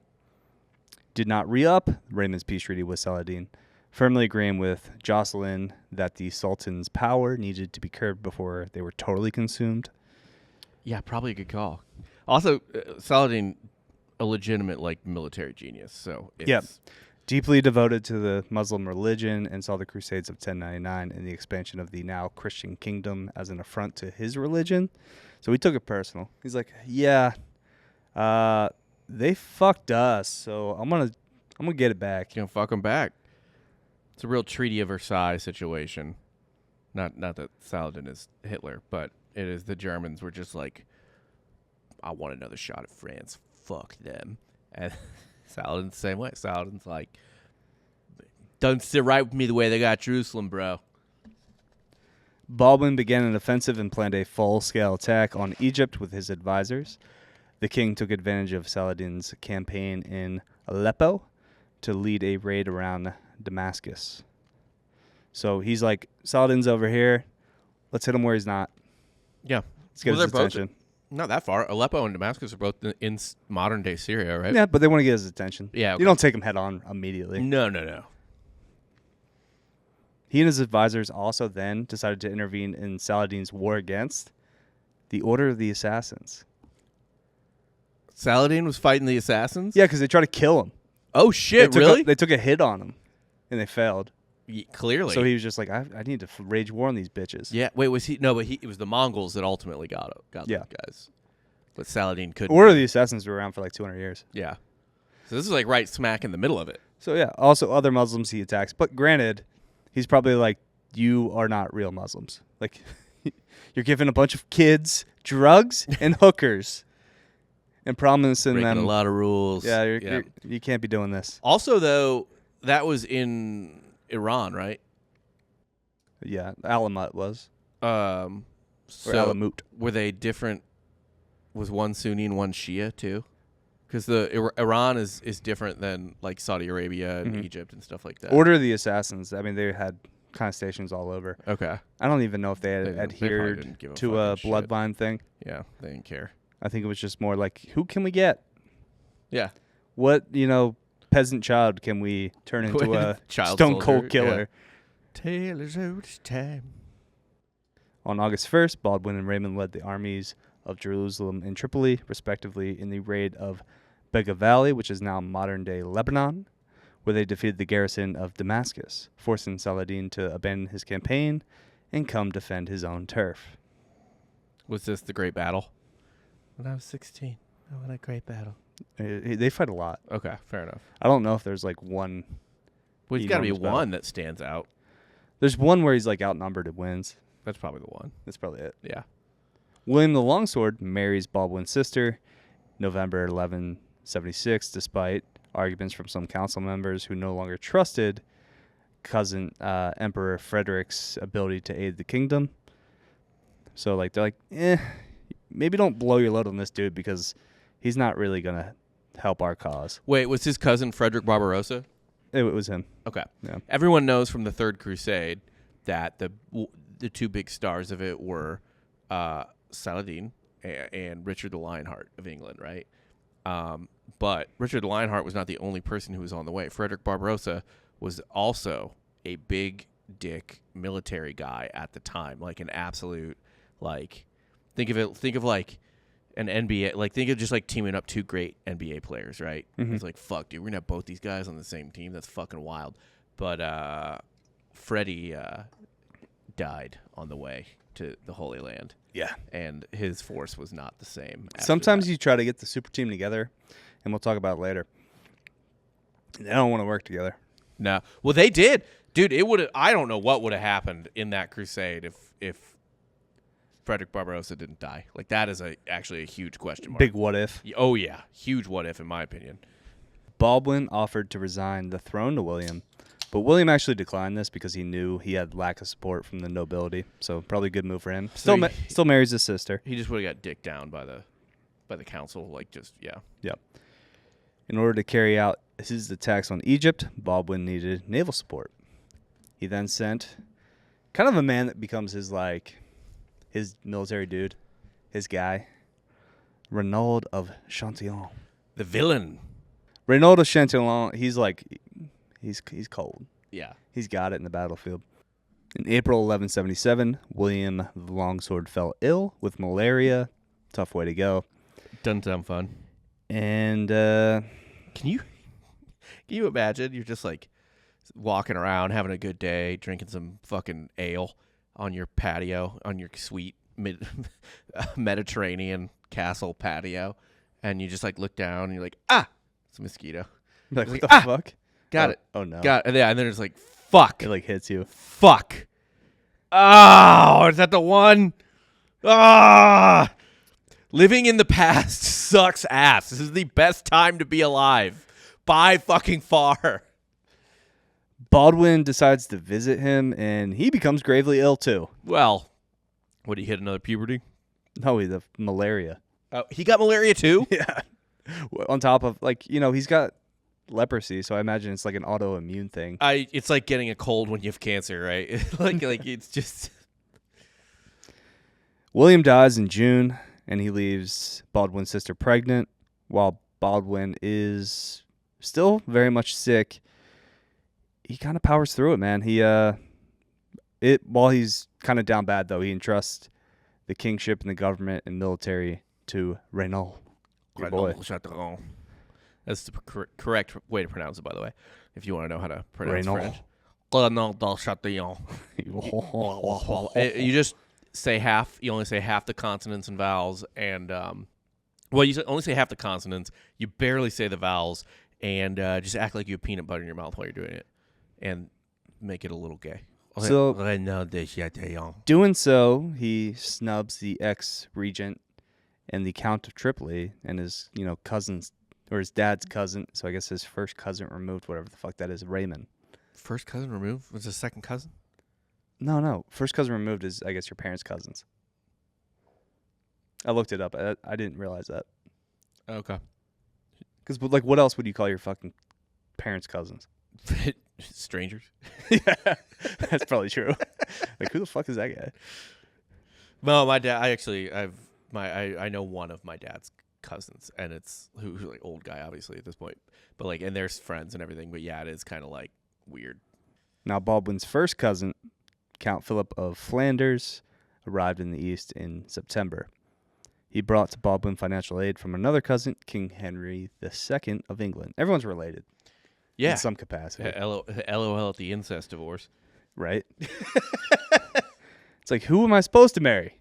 did not re-up Raymond's peace treaty with Saladin, firmly agreeing with Jocelyn that the Sultan's power needed to be curbed before they were totally consumed. Yeah, probably a good call. Also, Saladin, a legitimate like military genius. So it's, Deeply devoted to the Muslim religion and saw the Crusades of 1099 and the expansion of the now Christian kingdom as an affront to his religion. So he took it personal. He's like, yeah, they fucked us, so I'm gonna get it back. you know, fuck him back. It's a real Treaty of Versailles situation. Not that Saladin is Hitler, but it is the Germans were just like, I want another shot at France. Fuck them. And Saladin's the same way. Saladin's like, doesn't sit right with me the way they got Jerusalem, bro. Baldwin began an offensive and planned a full-scale attack on Egypt with his advisors. The king took advantage of Saladin's campaign in Aleppo to lead a raid around Damascus. So he's like, Saladin's over here. Let's hit him where he's not. Yeah. Let's get his attention. Not that far. Aleppo and Damascus are both in modern-day Syria, right? Yeah, but they want to get his attention. Yeah, okay. You don't take him head-on immediately. No. He and his advisors also then decided to intervene in Saladin's war against the Order of the Assassins. Saladin was fighting the assassins? Yeah, because they tried to kill him. Oh, shit, They really? They took a hit on him, and they failed. Clearly. So he was just like, I need to rage war on these bitches. Yeah, wait, was he? No, but it was the Mongols that ultimately got those guys. But Saladin couldn't. Order of the Assassins were around for like 200 years. Yeah. So this is like right smack in the middle of it. So yeah, also other Muslims he attacks. But granted, he's probably like, you are not real Muslims. Like, you're giving a bunch of kids drugs and hookers and promising Breaking them a lot of rules. Yeah, you can't be doing this. Also, though, that was in Iran, right? Yeah, Alamut was. Or Alamut. Were they different? Was one Sunni and one Shia too? Because the Iran is different than like Saudi Arabia and Egypt and stuff like that. Order of the Assassins. I mean, they had kind of stations all over. Okay. I don't even know if they adhered to a bloodline thing. Yeah, they didn't care. I think it was just more like, who can we get? Yeah. What, peasant child can we turn into a stone cold killer? Yeah. Taylor's out time. On August 1st, Baldwin and Raymond led the armies of Jerusalem and Tripoli, respectively, in the raid of Bega Valley, which is now modern-day Lebanon, where they defeated the garrison of Damascus, forcing Saladin to abandon his campaign and come defend his own turf. Was this the Great Battle? When I was 16. Oh, what a great battle. They fight a lot. Okay, fair enough. I don't know if there's like one. Well, there's got to be one that stands out. There's one where he's like outnumbered and wins. That's probably the one. That's probably it. Yeah. William the Longsword marries Baldwin's sister, November 1176, despite arguments from some council members who no longer trusted cousin Emperor Frederick's ability to aid the kingdom. So like they're like, maybe don't blow your load on this dude because he's not really gonna help our cause. Wait, was his cousin Frederick Barbarossa? It was him. Okay. Yeah. Everyone knows from the Third Crusade that the two big stars of it were Saladin and Richard the Lionheart of England, right? But Richard the Lionheart was not the only person who was on the way. Frederick Barbarossa was also a big dick military guy at the time, like an absolute, like, think of like an NBA, like think of just like teaming up two great NBA players, right? Mm-hmm. It's like, fuck, dude, we're gonna have both these guys on the same team. That's fucking wild. But Freddie died on the way to the Holy Land. Yeah. And his force was not the same. Sometimes you try to get the super team together, and we'll talk about it later. They don't want to work together. No. Well, they did. Dude, it would have, I don't know what would have happened in that crusade if Frederick Barbarossa didn't die. Like, that is actually a huge question mark. Big what if. Oh, yeah. Huge what if, in my opinion. Baldwin offered to resign the throne to William, but William actually declined this because he knew he had lack of support from the nobility. So probably a good move for him. Still marries his sister. He just would have got dicked down by the council. Like, just, yeah. Yep. In order to carry out his attacks on Egypt, Baldwin needed naval support. He then sent kind of a man that becomes his military dude, his guy, Renaud of Chantillon. The villain. Renaud of Chantillon, he's cold. Yeah. He's got it in the battlefield. In April 1177, William the Longsword fell ill with malaria. Tough way to go. Doesn't sound fun. And can you imagine? You're just like walking around, having a good day, drinking some fucking ale on your patio, on your sweet Mediterranean castle patio, and you just like look down and you're like, it's a mosquito. like, what the fuck? Got it. Oh no. Got it. Yeah, and then it's like, fuck. It like hits you. Fuck. Oh, is that the one? Living in the past sucks ass. This is the best time to be alive. By fucking far. Baldwin decides to visit him, and he becomes gravely ill too. Well, would he hit another puberty? No, the malaria. Oh, he got malaria too? Yeah. On top of, he's got leprosy, so I imagine it's like an autoimmune thing. It's like getting a cold when you have cancer, right? like it's just. William dies in June, and he leaves Baldwin's sister pregnant, while Baldwin is still very much sick. He kind of powers through it, man. While he's kind of down bad, though, he entrusts the kingship and the government and military to Renaud. Your boy. That's the correct way to pronounce it, by the way, if you want to know how to pronounce Renault. French. You just say half. You only say half the consonants and vowels, and you only say half the consonants. You barely say the vowels, and just act like you have peanut butter in your mouth while you're doing it, and make it a little gay. So, doing so, he snubs the ex-regent and the Count of Tripoli and his, cousins, or his dad's cousin. So I guess his first cousin removed, whatever the fuck that is, Raymond. First cousin removed? Was his second cousin? No. First cousin removed is, I guess, your parents' cousins. I looked it up. I didn't realize that. Okay. Because, what else would you call your fucking parents' cousins? Strangers. Yeah, that's probably true. Who the fuck is that guy? No, my dad. I know one of my dad's cousins, and it's who's like old guy, obviously at this point. But and there's friends and everything. But yeah, it is kind of weird. Now, Baldwin's first cousin, Count Philip of Flanders, arrived in the East in September. He brought to Baldwin financial aid from another cousin, King Henry II of England. Everyone's related. Yeah. In some capacity. LOL at the incest divorce. Right? It's who am I supposed to marry?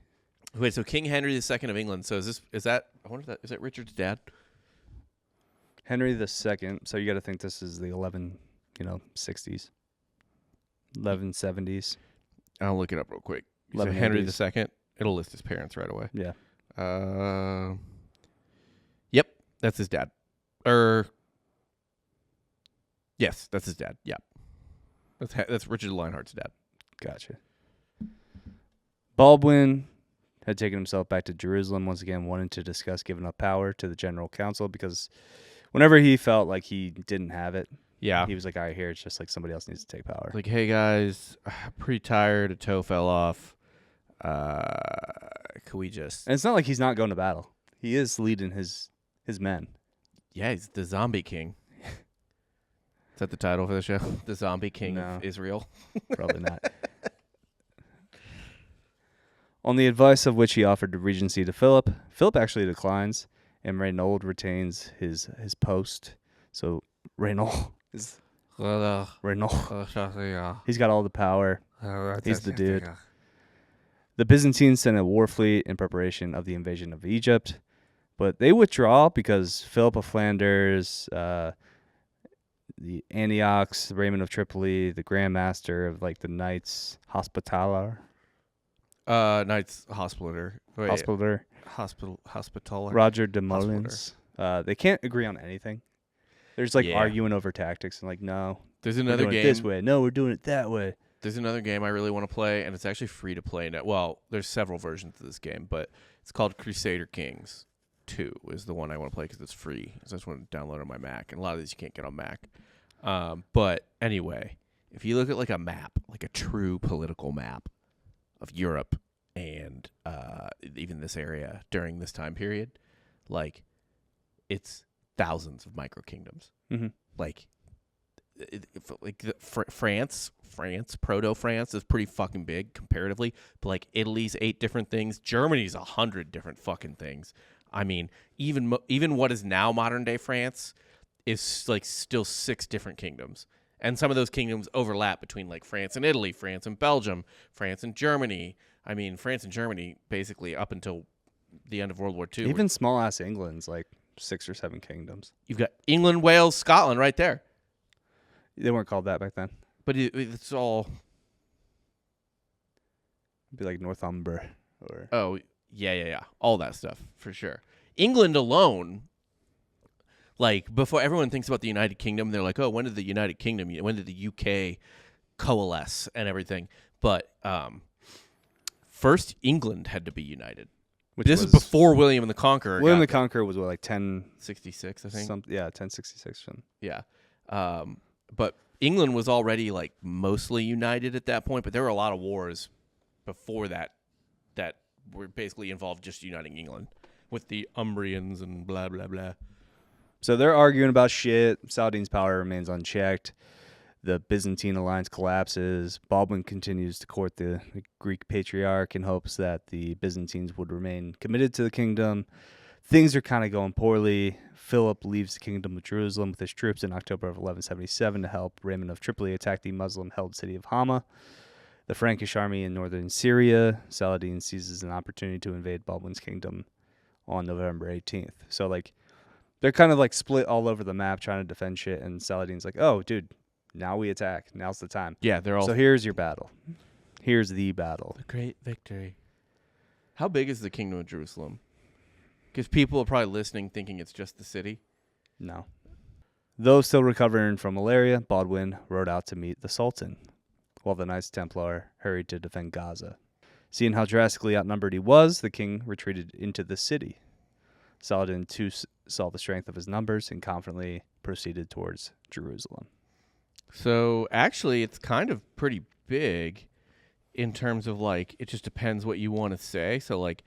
Wait, so King Henry II of England. So is that is that Richard's dad? Henry II. So you got to think this is the 60s. 1170s. I'll look it up real quick. So Henry II. It'll list his parents right away. Yeah. Yep, that's his dad. Yes, that's his dad. Yeah, that's Richard Lionheart's dad. Gotcha. Baldwin had taken himself back to Jerusalem once again, wanting to discuss giving up power to the General Council because whenever he felt like he didn't have it, he was like, all right, here, it's just somebody else needs to take power. Hey guys, I'm pretty tired. A toe fell off. Could we just... And it's not like he's not going to battle. He is leading his men. Yeah, he's the zombie king. Is that the title for the show? The Zombie King of Israel? Probably not. On the advice of which he offered the regency to Philip, Philip actually declines, and Renaud retains his post. So Renaud is... Renaud. He's got all the power. He's the dude. The Byzantines sent a war fleet in preparation of the invasion of Egypt, but they withdraw because Philip of Flanders... the Antiochs, Raymond of Tripoli, the Grand Master of the Knights Hospitaller. Knights Hospitaller. Hospitaller. Roger de Molins. They can't agree on anything. There's arguing over tactics and no. There's another game. It this way. No, we're doing it that way. There's another game I really want to play, and it's actually free to play now. Well, there's several versions of this game, but it's called Crusader Kings 2 is the one I want to play because it's free. So I just want to download it on my Mac, and a lot of these you can't get on Mac. But anyway, if you look at a map, a true political map of Europe and even this area during this time period, it's thousands of micro kingdoms. Mm-hmm. France, Proto-France is pretty fucking big comparatively, but Italy's 8 different things, Germany's 100 different fucking things. I mean, even what is now modern day France is still 6 different kingdoms, and some of those kingdoms overlap between France and Italy, France and Belgium, France and Germany. I mean, France and Germany basically up until the end of World War II. Even small ass England's 6 or 7 kingdoms. You've got England, Wales, Scotland right there. They weren't called that back then. But it's all... It'd be Northumbria or... Oh, yeah. All that stuff, for sure. England alone, before everyone thinks about the United Kingdom, they're oh, when did the UK coalesce and everything? But first, England had to be united. This is before William the Conqueror. William the Conqueror was 1066, I think? 1066. Yeah. But England was already mostly united at that point, but there were a lot of wars before that were basically involved just uniting England with the Umbrians and blah, blah, blah. So they're arguing about shit. Saladin's power remains unchecked. The Byzantine alliance collapses. Baldwin continues to court the Greek patriarch in hopes that the Byzantines would remain committed to the kingdom. things are kind of going poorly. Philip leaves the kingdom of Jerusalem with his troops in October of 1177 to help Raymond of Tripoli attack the Muslim-held city of Hama. The Frankish army in northern Syria, Saladin seizes an opportunity to invade Baldwin's kingdom on November 18th. So, like, they're kind of, like, split all over the map trying to defend shit, and Saladin's like, oh, dude, now we attack. Now's the time. Yeah, they're all... So here's your battle. Here's the battle. The great victory. How big is the kingdom of Jerusalem? Because people are probably listening thinking it's just the city. No. Though still recovering from malaria, Baldwin rode out to meet the Sultan, while the Knights Templar hurried to defend Gaza. Seeing how drastically outnumbered he was, the king retreated into the city. Saladin, too, saw the strength of his numbers and confidently proceeded towards Jerusalem. So, actually, it's kind of pretty big in terms of, like, it just depends what you want to say. So, like,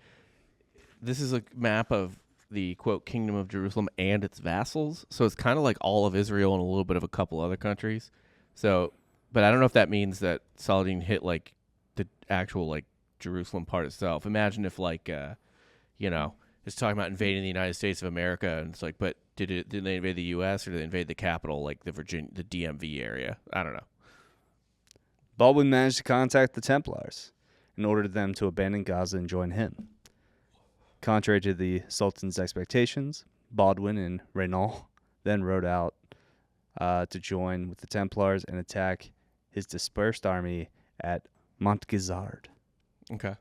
this is a map of the, quote, Kingdom of Jerusalem and its vassals. So, it's kind of like all of Israel and a little bit of a couple other countries. So, but I don't know if that means that Saladin hit, like, the actual, like, Jerusalem part itself. Imagine if, like, it's talking about invading the United States of America, and it's like, but did they invade the U.S. or did they invade the capital, like the DMV area? I don't know. Baldwin managed to contact the Templars and ordered them to abandon Gaza and join him. Contrary to the Sultan's expectations, Baldwin and Renault then rode out to join with the Templars and attack his dispersed army at Montgisard. Okay.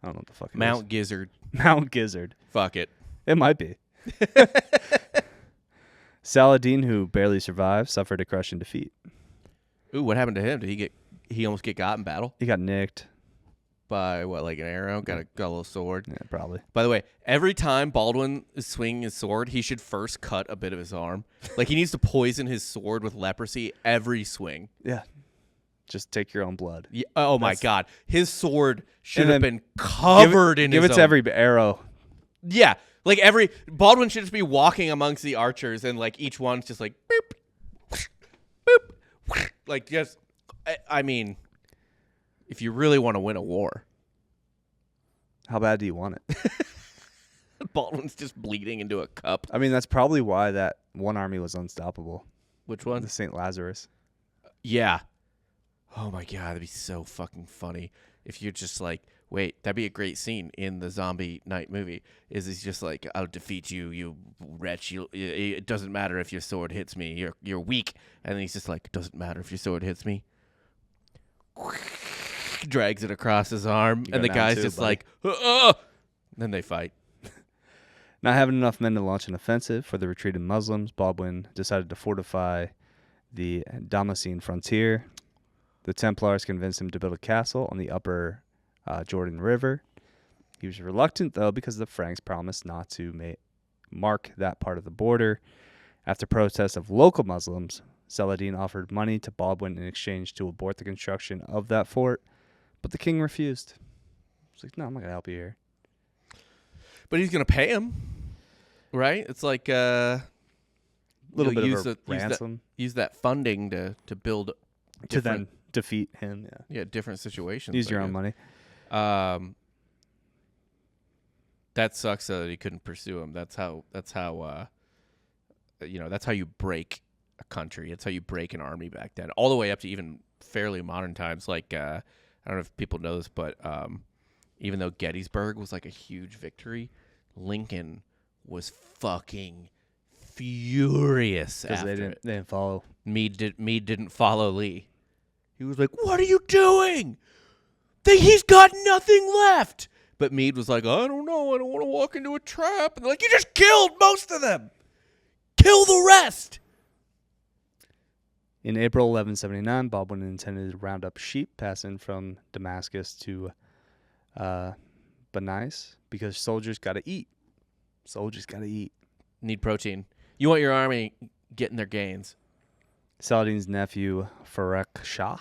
I don't know what the fuck it Mount is. Gizzard. Mount Gizzard. Fuck it. It might be. Saladin, who barely survived, suffered a crushing defeat. Ooh, what happened to him? Did he almost get got in battle? He got nicked. By what, like an arrow? Got a little sword? Yeah, probably. By the way, every time Baldwin is swinging his sword, he should first cut a bit of his arm. Like, he needs to poison his sword with leprosy every swing. Yeah. Just take your own blood. Yeah, oh, my God. His sword should have been covered in his Give it own. to every arrow. Yeah. Like, Baldwin should just be walking amongst the archers, and, like, each one's just like, boop, boop. Like, just, I mean, if you really want to win a war. How bad do you want it? Baldwin's just bleeding into a cup. I mean, that's probably why that one army was unstoppable. Which one? The St. Lazarus. Yeah. Oh, my God. That'd be so fucking funny if you're just like, wait, that'd be a great scene in the Zombie Night movie. Is he's just like, I'll defeat you, you wretch. It doesn't matter if your sword hits me. You're weak. And then he's just like, it doesn't matter if your sword hits me. Drags it across his arm, and the guy's just like, then they fight. Not having enough men to launch an offensive for the retreating Muslims, Baldwin decided to fortify the Damascene frontier. The Templars convinced him to build a castle on the upper Jordan River. He was reluctant, though, because the Franks promised not to mark that part of the border. After protests of local Muslims, Saladin offered money to Baldwin in exchange to abort the construction of that fort, but the king refused. He's like, no, I'm not going to help you here. But he's going to pay him, right? It's like a little bit of a ransom. Use that funding to build to then defeat him. Yeah, different situations. Use your own money. That sucks that he couldn't pursue him. That's how you break a country. It's how you break an army back then, all the way up to even fairly modern times. Like I don't know if people know this, but even though Gettysburg was like a huge victory, Lincoln was fucking furious after they didn't follow. Meade didn't follow Lee. He was like, "What are you doing? He's got nothing left." But Meade was like, "I don't know. I don't want to walk into a trap." And they're like, "You just killed most of them. Kill the rest." In April 1179, Baldwin intended to round up sheep passing from Damascus to Banais because soldiers got to eat. Soldiers got to eat. Need protein. You want your army getting their gains. Saladin's nephew, Farrokh Shah,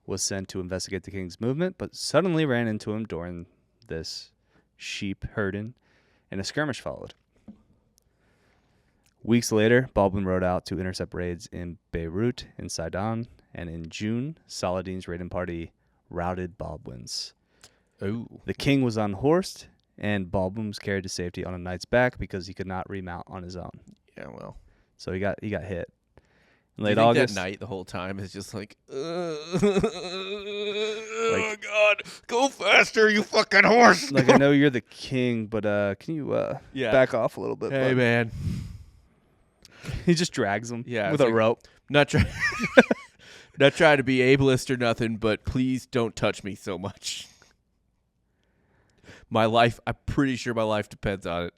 was sent to investigate the king's movement, but suddenly ran into him during this sheep herding, and a skirmish followed. Weeks later, Baldwin rode out to intercept raids in Beirut and Sidon, and in June, Saladin's raiding party routed Baldwin's. Ooh. The king was unhorsed and Baldwin was carried to safety on a knight's back because he could not remount on his own. Yeah, well. So he got hit. In Do you late think August, that knight the whole time is just like, oh, God, go faster, you fucking horse. like, I know you're the king, but can you back off a little bit? Hey, bud? man. He just drags him with a rope. Not trying to be ableist or nothing, but please don't touch me so much. My life, I'm pretty sure my life depends on it.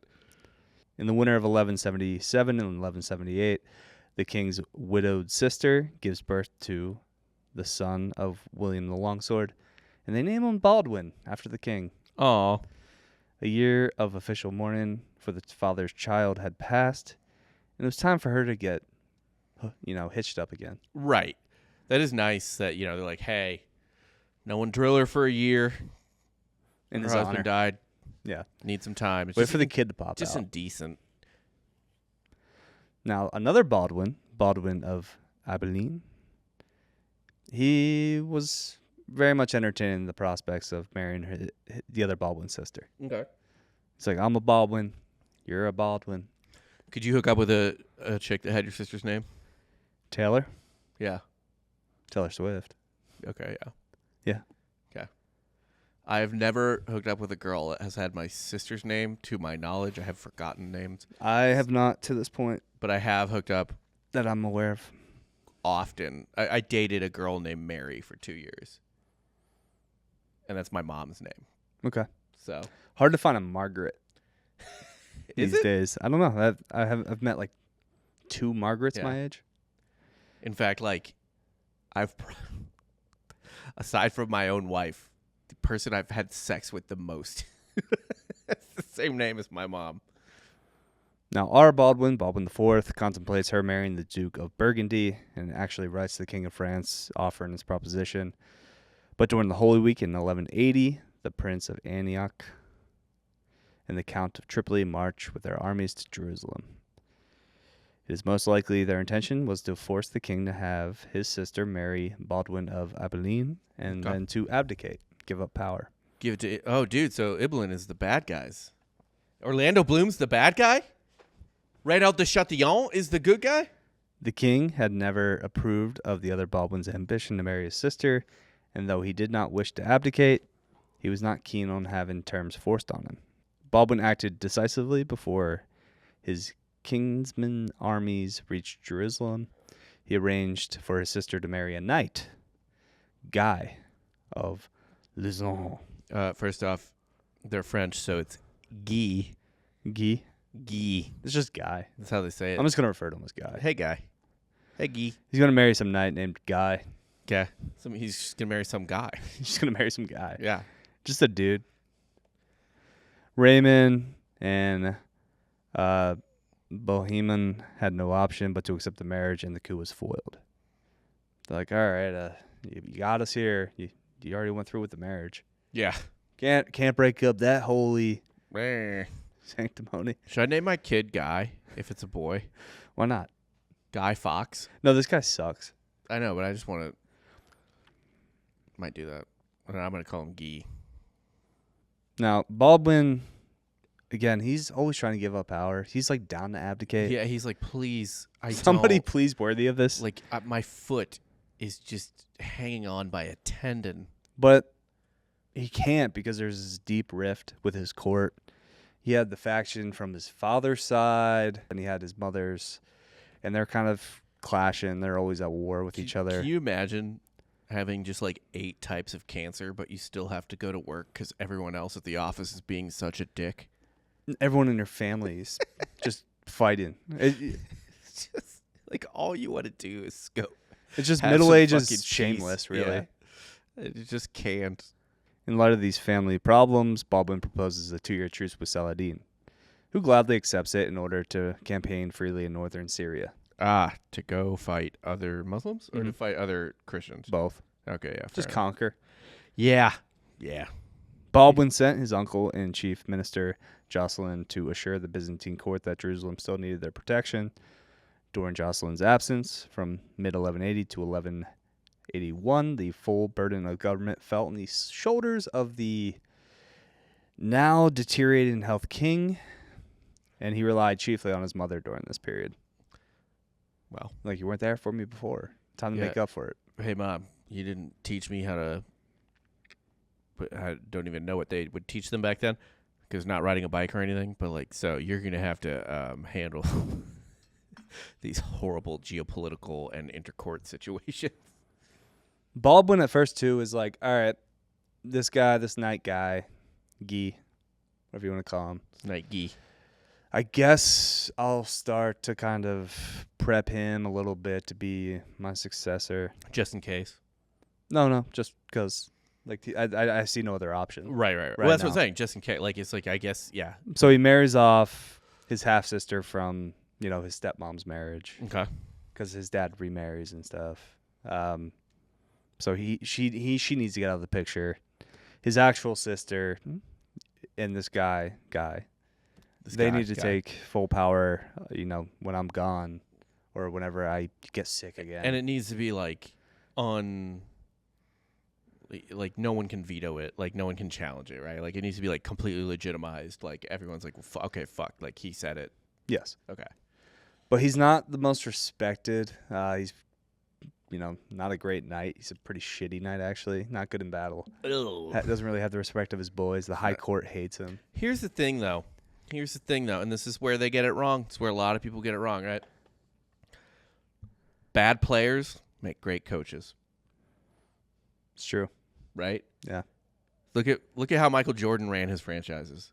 In the winter of 1177 and 1178, the king's widowed sister gives birth to the son of William the Longsword, and they name him Baldwin after the king. Aw. A year of official mourning for the father's child had passed, and it was time for her to get, hitched up again. Right. That is nice that, they're like, hey, no one drill her for a year. In Her his husband honor. died. Yeah. Need some time. It's Wait just for the kid to pop just out. indecent. Now, another Baldwin of Abilene, he was very much entertaining the prospects of marrying the other Baldwin sister. Okay. It's like, I'm a Baldwin, you're a Baldwin. Could you hook up with a chick that had your sister's name? Taylor? Yeah. Taylor Swift. Okay, yeah. Yeah. Okay. I have never hooked up with a girl that has had my sister's name. To my knowledge, I have forgotten names. I have not to this point But I have hooked up that I'm aware of. often. I dated a girl named Mary for 2 years. And that's my mom's name. Okay. So Hard to find a Margaret Is these it? days. I don't know. I've met like 2 Margarets Yeah. my age. In fact, like, aside from my own wife, the person I've had sex with the most, it's the same name as my mom. Now, our Baldwin IV, contemplates her marrying the Duke of Burgundy and actually writes to the King of France offering his proposition. But during the Holy Week in 1180, the Prince of Antioch and the Count of Tripoli march with their armies to Jerusalem. It is most likely their intention was to force the king to have his sister marry Baldwin of Abilene and then to abdicate, give up power. Give it to dude. So Ibelin is the bad guys. Orlando Bloom's the bad guy. Reynald de Chatillon is the good guy. The king had never approved of the other Baldwin's ambition to marry his sister, and though he did not wish to abdicate, he was not keen on having terms forced on him. Baldwin acted decisively before his kinsman armies reached Jerusalem. He arranged for his sister to marry a knight, Guy of Lusignan. First off, they're French, so it's Guy. Guy? Guy. It's just Guy. That's how they say it. I'm just going to refer to him as Guy. Hey, Guy. Hey, Guy. He's going to marry some knight named Guy. Yeah. He's just going to marry some guy. He's just going to marry some guy. Yeah. Just a dude. Raymond and Bohemond had no option but to accept the marriage, and the coup was foiled. They're like, all right, you got us here. You already went through with the marriage. Yeah. Can't break up that holy Should sanctimony. I name my kid Guy if it's a boy? Why not? Guy Fawkes? No, this guy sucks. I know, but I just want to. Might do that. And I'm going to call him Guy. Now, Baldwin, again, he's always trying to give up power. He's like down to abdicate. Yeah, he's like, please, Somebody don't. please worthy of this. Like, my foot is just hanging on by a tendon. But he can't because there's this deep rift with his court. He had the faction from his father's side, and he had his mother's, and they're kind of clashing. They're always at war with each other. Can you imagine having just like 8 types of cancer, but you still have to go to work because everyone else at the office is being such a dick? Everyone in your family is just fighting. It's Just like all you want to do is go. just have Middle some Ages fucking shameless, peace. really. Yeah. You just can't. In light of these family problems, Baldwin proposes a 2-year truce with Saladin, who gladly accepts it in order to campaign freely in northern Syria. To go fight other Muslims or to fight other Christians? Both. Okay, yeah. Just fair enough. conquer. Yeah. Yeah. Baldwin sent his uncle and chief minister, Jocelyn, to assure the Byzantine court that Jerusalem still needed their protection. During Jocelyn's absence, from mid-1180 to 1181, the full burden of government fell on the shoulders of the now deteriorating in health king, and he relied chiefly on his mother during this period. Well, Like, you weren't there for me before. Time to Yeah. make up for it. hey, Mom, you didn't teach me how to. But I don't even know what they would teach them back then, because not riding a bike or anything. But like, so you're gonna have to handle these horrible geopolitical and intercourt situations. Baldwin at first, too, is like, all right, this knight guy, Guy, whatever you want to call him. Nike. I guess I'll start to kind of prep him a little bit to be my successor. Just in case. No, just because like I see no other option. Right. Well, that's what I'm saying. Just in case. Like, it's like, I guess, yeah. So he marries off his half sister from his stepmom's marriage Okay. because his dad remarries and stuff. So she needs to get out of the picture. His actual sister and this guy. They need to take full power, when I'm gone or whenever I get sick again. And it needs to be like like no one can veto it, like no one can challenge it, right? Like it needs to be like completely legitimized. Like everyone's like, well, okay, fuck, like he said it. Yes. Okay. But he's not the most respected. He's, not a great knight. He's a pretty shitty knight, actually. Not good in battle. Doesn't really have the respect of his boys. The high court hates him. Here's the thing, though, and this is where they get it wrong. It's where a lot of people get it wrong, right? Bad players make great coaches, It's true. right? Yeah. Look at how Michael Jordan ran his franchises.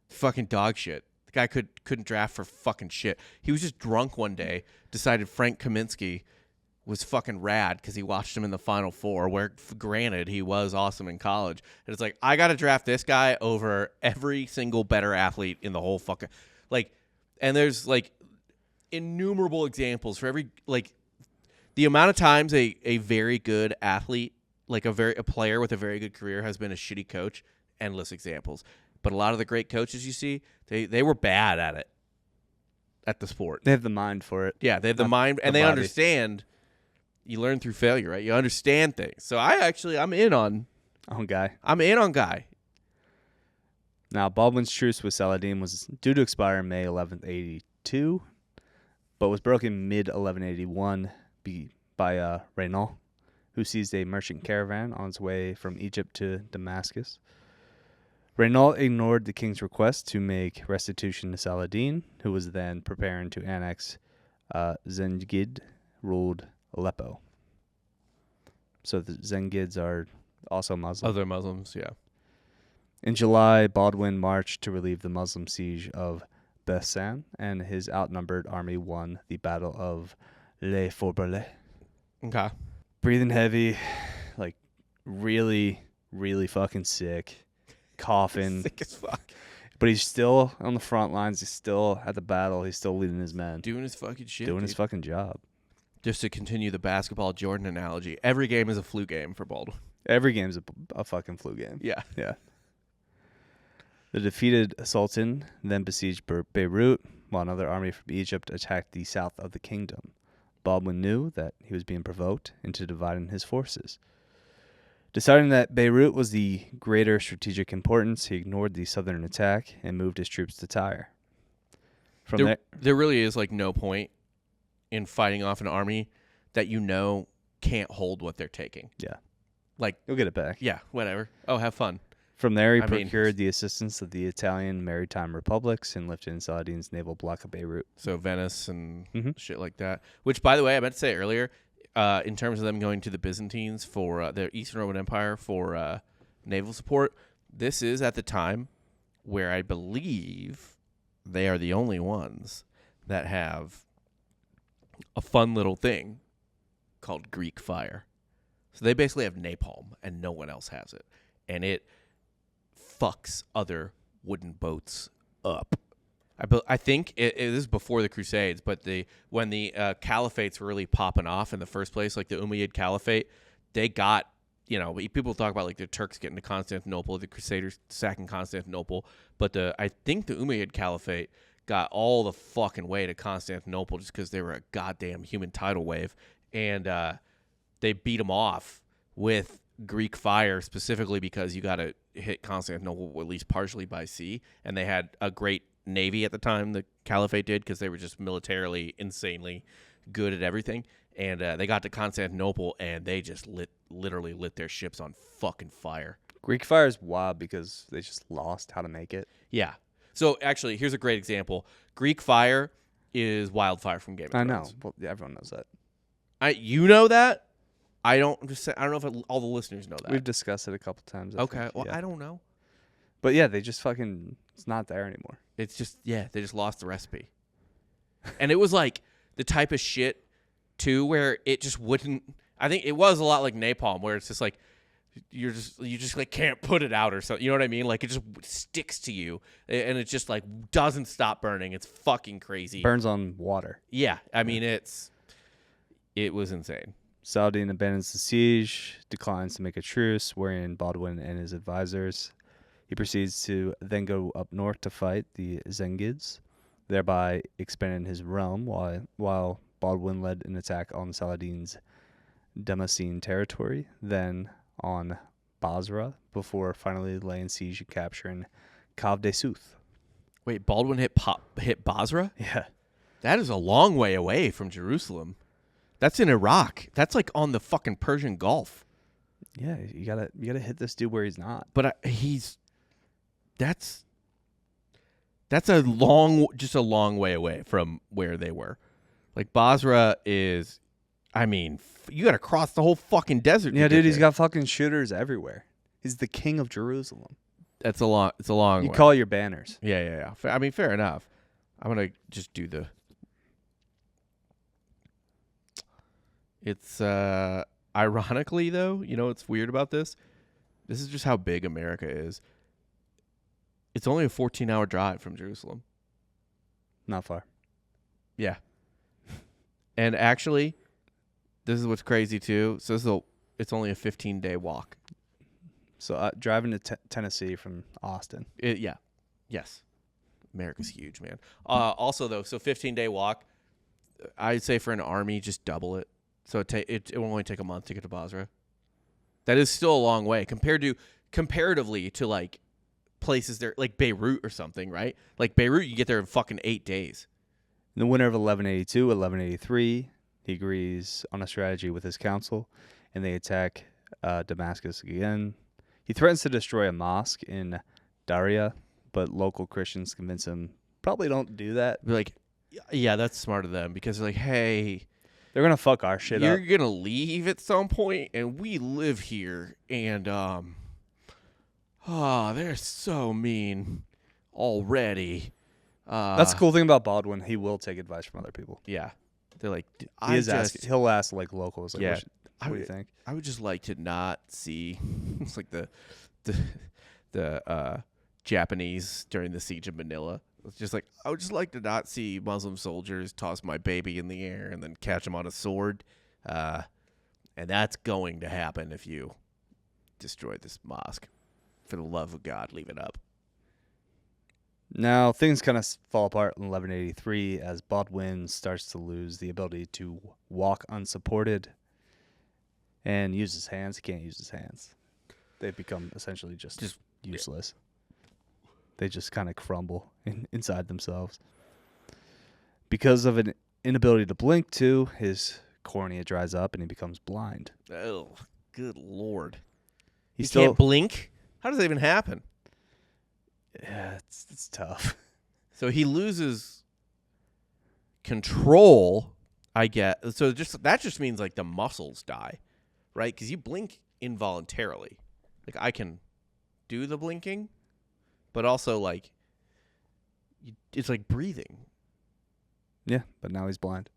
Fucking dog shit. The guy couldn't draft for fucking shit. He was just drunk one day, decided Frank Kaminsky was fucking rad because he watched him in the Final Four, where, granted, he was awesome in college. And it's like, I got to draft this guy over every single better athlete in the whole fucking... Like, and there's, like, innumerable examples for every... Like, the amount of times a very good athlete, like a player with a very good career has been a shitty coach, endless examples. But a lot of the great coaches you see, they were bad at it, at the sport. They have the mind for it. Yeah, they have the mind, and they body. understand. You learn through failure, right? You understand things. So I'm in on Guy. I'm in on Guy. Now, Baldwin's truce with Saladin was due to expire in May 1182, but was broken mid-1181 by Reynald, who seized a merchant caravan on its way from Egypt to Damascus. Reynald ignored the king's request to make restitution to Saladin, who was then preparing to annex Zengid, ruled Aleppo. So the Zengids are also Muslim. Other Muslims, yeah. In July, Baldwin marched to relieve the Muslim siege of Bessan, and his outnumbered army won the Battle of Les Fourbalais. Okay. Breathing heavy, like really, really fucking sick, coughing. Sick as fuck. But he's still on the front lines. He's still at the battle. He's still leading his men. Doing his fucking shit. Doing his fucking job. Just to continue the basketball Jordan analogy, every game is a flu game for Baldwin. Every game's a fucking flu game. Yeah. Yeah. The defeated Sultan then besieged Beirut, while another army from Egypt attacked the south of the kingdom. Baldwin knew that he was being provoked into dividing his forces. Deciding that Beirut was the greater strategic importance, he ignored the southern attack and moved his troops to Tyre. There really is like no point in fighting off an army that can't hold what they're taking. Yeah. Like, you'll get it back. Yeah, whatever. Oh, have fun. From there, he procured the assistance of the Italian maritime republics and lifted in Saladin's naval block of Beirut. So Venice and shit like that. Which, by the way, I meant to say earlier, in terms of them going to the Byzantines for the Eastern Roman Empire for naval support, this is at the time where I believe they are the only ones that have a fun little thing called Greek fire. So they basically have napalm, and no one else has it. And it fucks other wooden boats up. I think it is before the Crusades, but when the caliphates were really popping off in the first place, like the Umayyad Caliphate, they got, people talk about like the Turks getting to Constantinople, the Crusaders sacking Constantinople, but I think the Umayyad Caliphate got all the fucking way to Constantinople just because they were a goddamn human tidal wave, and they beat them off with Greek fire specifically because you got to hit Constantinople at least partially by sea, and they had a great navy at the time. The Caliphate did because they were just militarily insanely good at everything. And they got to Constantinople and they just literally lit their ships on fucking fire. Greek fire is wild because they just lost how to make it. Yeah. So actually, here's a great example. Greek fire is wildfire from Game of Thrones. I know. Well, yeah, everyone knows that. You know that? I don't know if all the listeners know that. We've discussed it a couple times. I think. Well, yeah. I don't know. But yeah, they just fucking, it's not there anymore. It's just, they just lost the recipe. And it was like the type of shit, too, where it just wouldn't, I think it was a lot like napalm, where it's just like, you just like can't put it out or something. You know what I mean? Like it just sticks to you and it just like doesn't stop burning. It's fucking crazy. Burns on water. Yeah. I mean, it was insane. Saladin abandons the siege, declines to make a truce, wherein Baldwin and his advisors. He proceeds to then go up north to fight the Zengids, thereby expanding his realm while Baldwin led an attack on Saladin's Damascene territory, then on Basra, before finally laying siege and capturing Cav de South. Wait, Baldwin hit Basra? Yeah. That is a long way away from Jerusalem. That's in Iraq. That's like on the fucking Persian Gulf. Yeah, you gotta hit this dude where he's not. But that's a long way away from where they were. Like Basra is, I mean, you got to cross the whole fucking desert. Yeah, dude, he's got fucking shooters everywhere. He's the king of Jerusalem. It's a long way. You call your banners. Yeah. I mean, fair enough. I'm gonna just do the. It's ironically though, you know what's weird about this? This is just how big America is. It's only a 14-hour drive from Jerusalem. Not far. Yeah. And actually, this is what's crazy too. So it's only a 15-day walk. So driving to Tennessee from Austin. Yes. America's huge, man. Also though, so 15-day walk, I'd say for an army, just double it. So it will only take a month to get to Basra. That is still a long way comparatively to like places there like Beirut or something, right? Like Beirut, you get there in fucking 8 days. In the winter of 1182, 1183, he agrees on a strategy with his council, and they attack Damascus again. He threatens to destroy a mosque in Daria, but local Christians convince him, probably don't do that. Be like, yeah, that's smart of them because they're like, hey, they're going to fuck our shit up. You're going to leave at some point, and we live here, and, they're so mean already. That's the cool thing about Baldwin. He will take advice from other people. Yeah. They're like, he'll ask, like, locals, like, yeah, what do you think? I would just like to not see, it's like the Japanese during the siege of Manila. It's just like, I would just like to not see Muslim soldiers toss my baby in the air and then catch him on a sword. And that's going to happen if you destroy this mosque. For the love of God, leave it up. Now, things kind of fall apart in 1183 as Baldwin starts to lose the ability to walk unsupported and use his hands. He can't use his hands. They've become essentially just useless. Yeah. They just kind of crumble inside themselves. Because of an inability to blink, too, his cornea dries up and he becomes blind. Oh, good Lord. He can't blink? How does that even happen? Yeah, it's tough. So he loses control, I get. So that just means like the muscles die, right? Because you blink involuntarily. Like I can do the blinking, but also like it's like breathing. Yeah, but now he's blind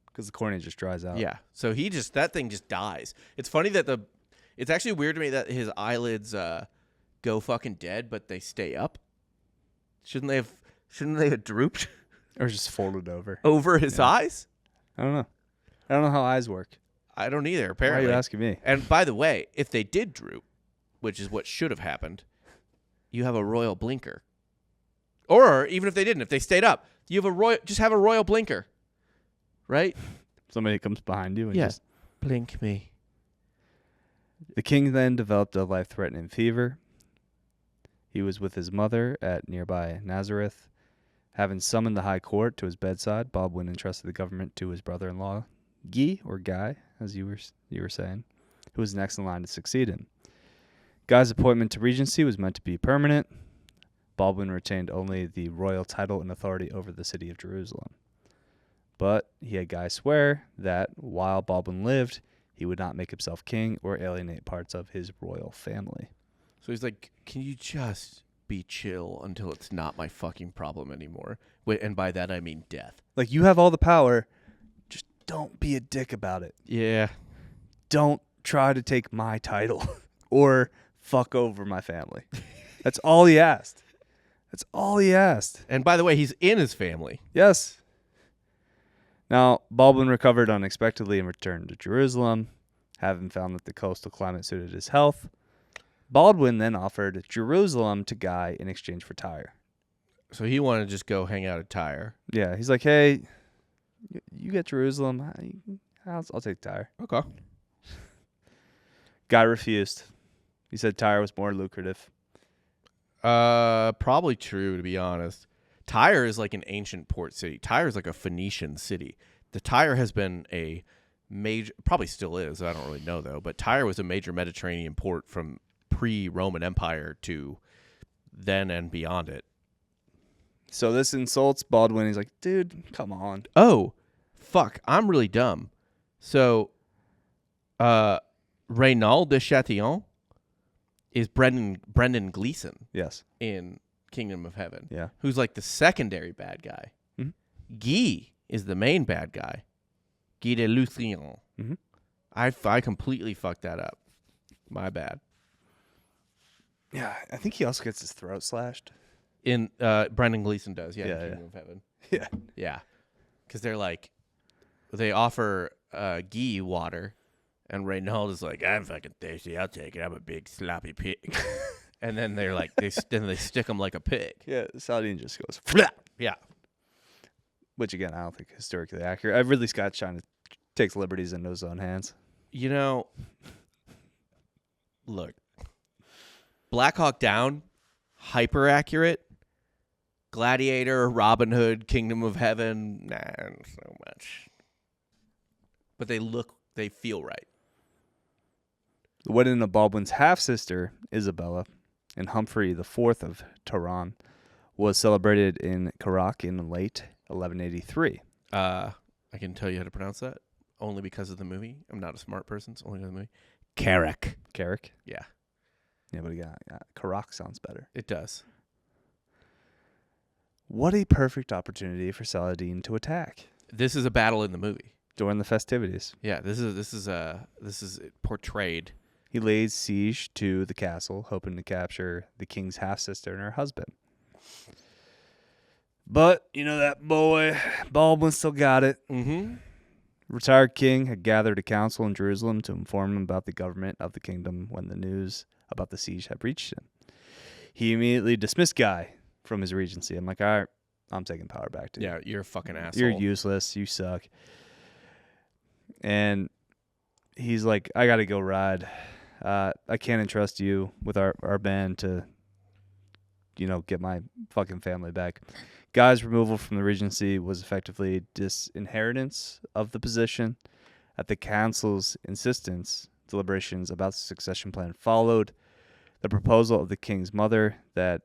because the cornea just dries out. Yeah, so that thing just dies. It's funny that it's actually weird to me that his eyelids go fucking dead, but they stay up. Shouldn't they have drooped or just folded over his eyes? I don't know how eyes work. I don't either. Apparently. Why are you asking me? And by the way, if they did droop, which is what should have happened, you have a royal blinker. Or even if they didn't, if they stayed up, you have a royal blinker, right? Somebody comes behind you and just blink me. The king then developed a life-threatening fever. He was with his mother at nearby Nazareth. Having summoned the high court to his bedside, Baldwin entrusted the government to his brother-in-law, Guy, as you were saying, who was next in line to succeed him. Guy's appointment to regency was meant to be permanent. Baldwin retained only the royal title and authority over the city of Jerusalem. But he had Guy swear that while Baldwin lived, he would not make himself king or alienate parts of his royal family. So he's like, can you just be chill until it's not my fucking problem anymore? And by that, I mean death. Like, you have all the power. Just don't be a dick about it. Yeah. Don't try to take my title or fuck over my family. That's all he asked. That's all he asked. And by the way, he's in his family. Yes. Now, Baldwin recovered unexpectedly and returned to Jerusalem, having found that the coastal climate suited his health. Baldwin then offered Jerusalem to Guy in exchange for Tyre. So he wanted to just go hang out at Tyre. Yeah, he's like, hey, you get Jerusalem. I'll take Tyre. Okay. Guy refused. He said Tyre was more lucrative. Probably true, to be honest. Tyre is like an ancient port city. Tyre is like a Phoenician city. The Tyre has been a major, probably still is, I don't really know though, but Tyre was a major Mediterranean port from pre-Roman Empire to then and beyond it. So this insults Baldwin. He's like, dude, come on. Oh, fuck, I'm really dumb. So, Reynald de Chatillon is Brendan Gleeson. Yes. In Kingdom of Heaven. Yeah. Who's like the secondary bad guy. Mm-hmm. Guy is the main bad guy. Guy de Lusignan. Mm-hmm. I completely fucked that up. My bad. Yeah, I think he also gets his throat slashed. In Brendan Gleeson does, yeah, Yeah, in yeah. Kingdom of Heaven. Yeah. Yeah. Because they're like, they offer Guy water, and Reynald is like, I'm fucking thirsty. I'll take it. I'm a big sloppy pig. And then they're like, they stick him like a pig. Yeah, Saladin just goes, flap. Yeah. Which, again, I don't think historically accurate. Ridley Scott's trying to take liberties into his own hands. You know, look, Black Hawk Down, hyper accurate. Gladiator, Robin Hood, Kingdom of Heaven, not so much. But they feel right. The wedding of Baldwin's half-sister, Isabella, and Humphrey IV of Tehran was celebrated in Karak in late 1183. I can tell you how to pronounce that only because of the movie. I'm not a smart person. It's only because of the movie. Karak. Yeah. Yeah, but again, Karak sounds better. It does. What a perfect opportunity for Saladin to attack This is a battle in the movie. during the festivities. Yeah, this is portrayed. He lays siege to the castle, hoping to capture the king's half-sister and her husband. But, you know that boy, Baldwin still got it. Mm-hmm. Retired king had gathered a council in Jerusalem to inform him about the government of the kingdom when the news about the siege had reached him. He immediately dismissed Guy from his regency. I'm like, all right, I'm taking power back to you. Yeah, you're a fucking asshole. You're useless. You suck. And he's like, I got to go ride. I can't entrust you with our band to, get my fucking family back. Guy's removal from the regency was effectively disinheritance of the position. At the council's insistence, deliberations about the succession plan followed. The proposal of the king's mother that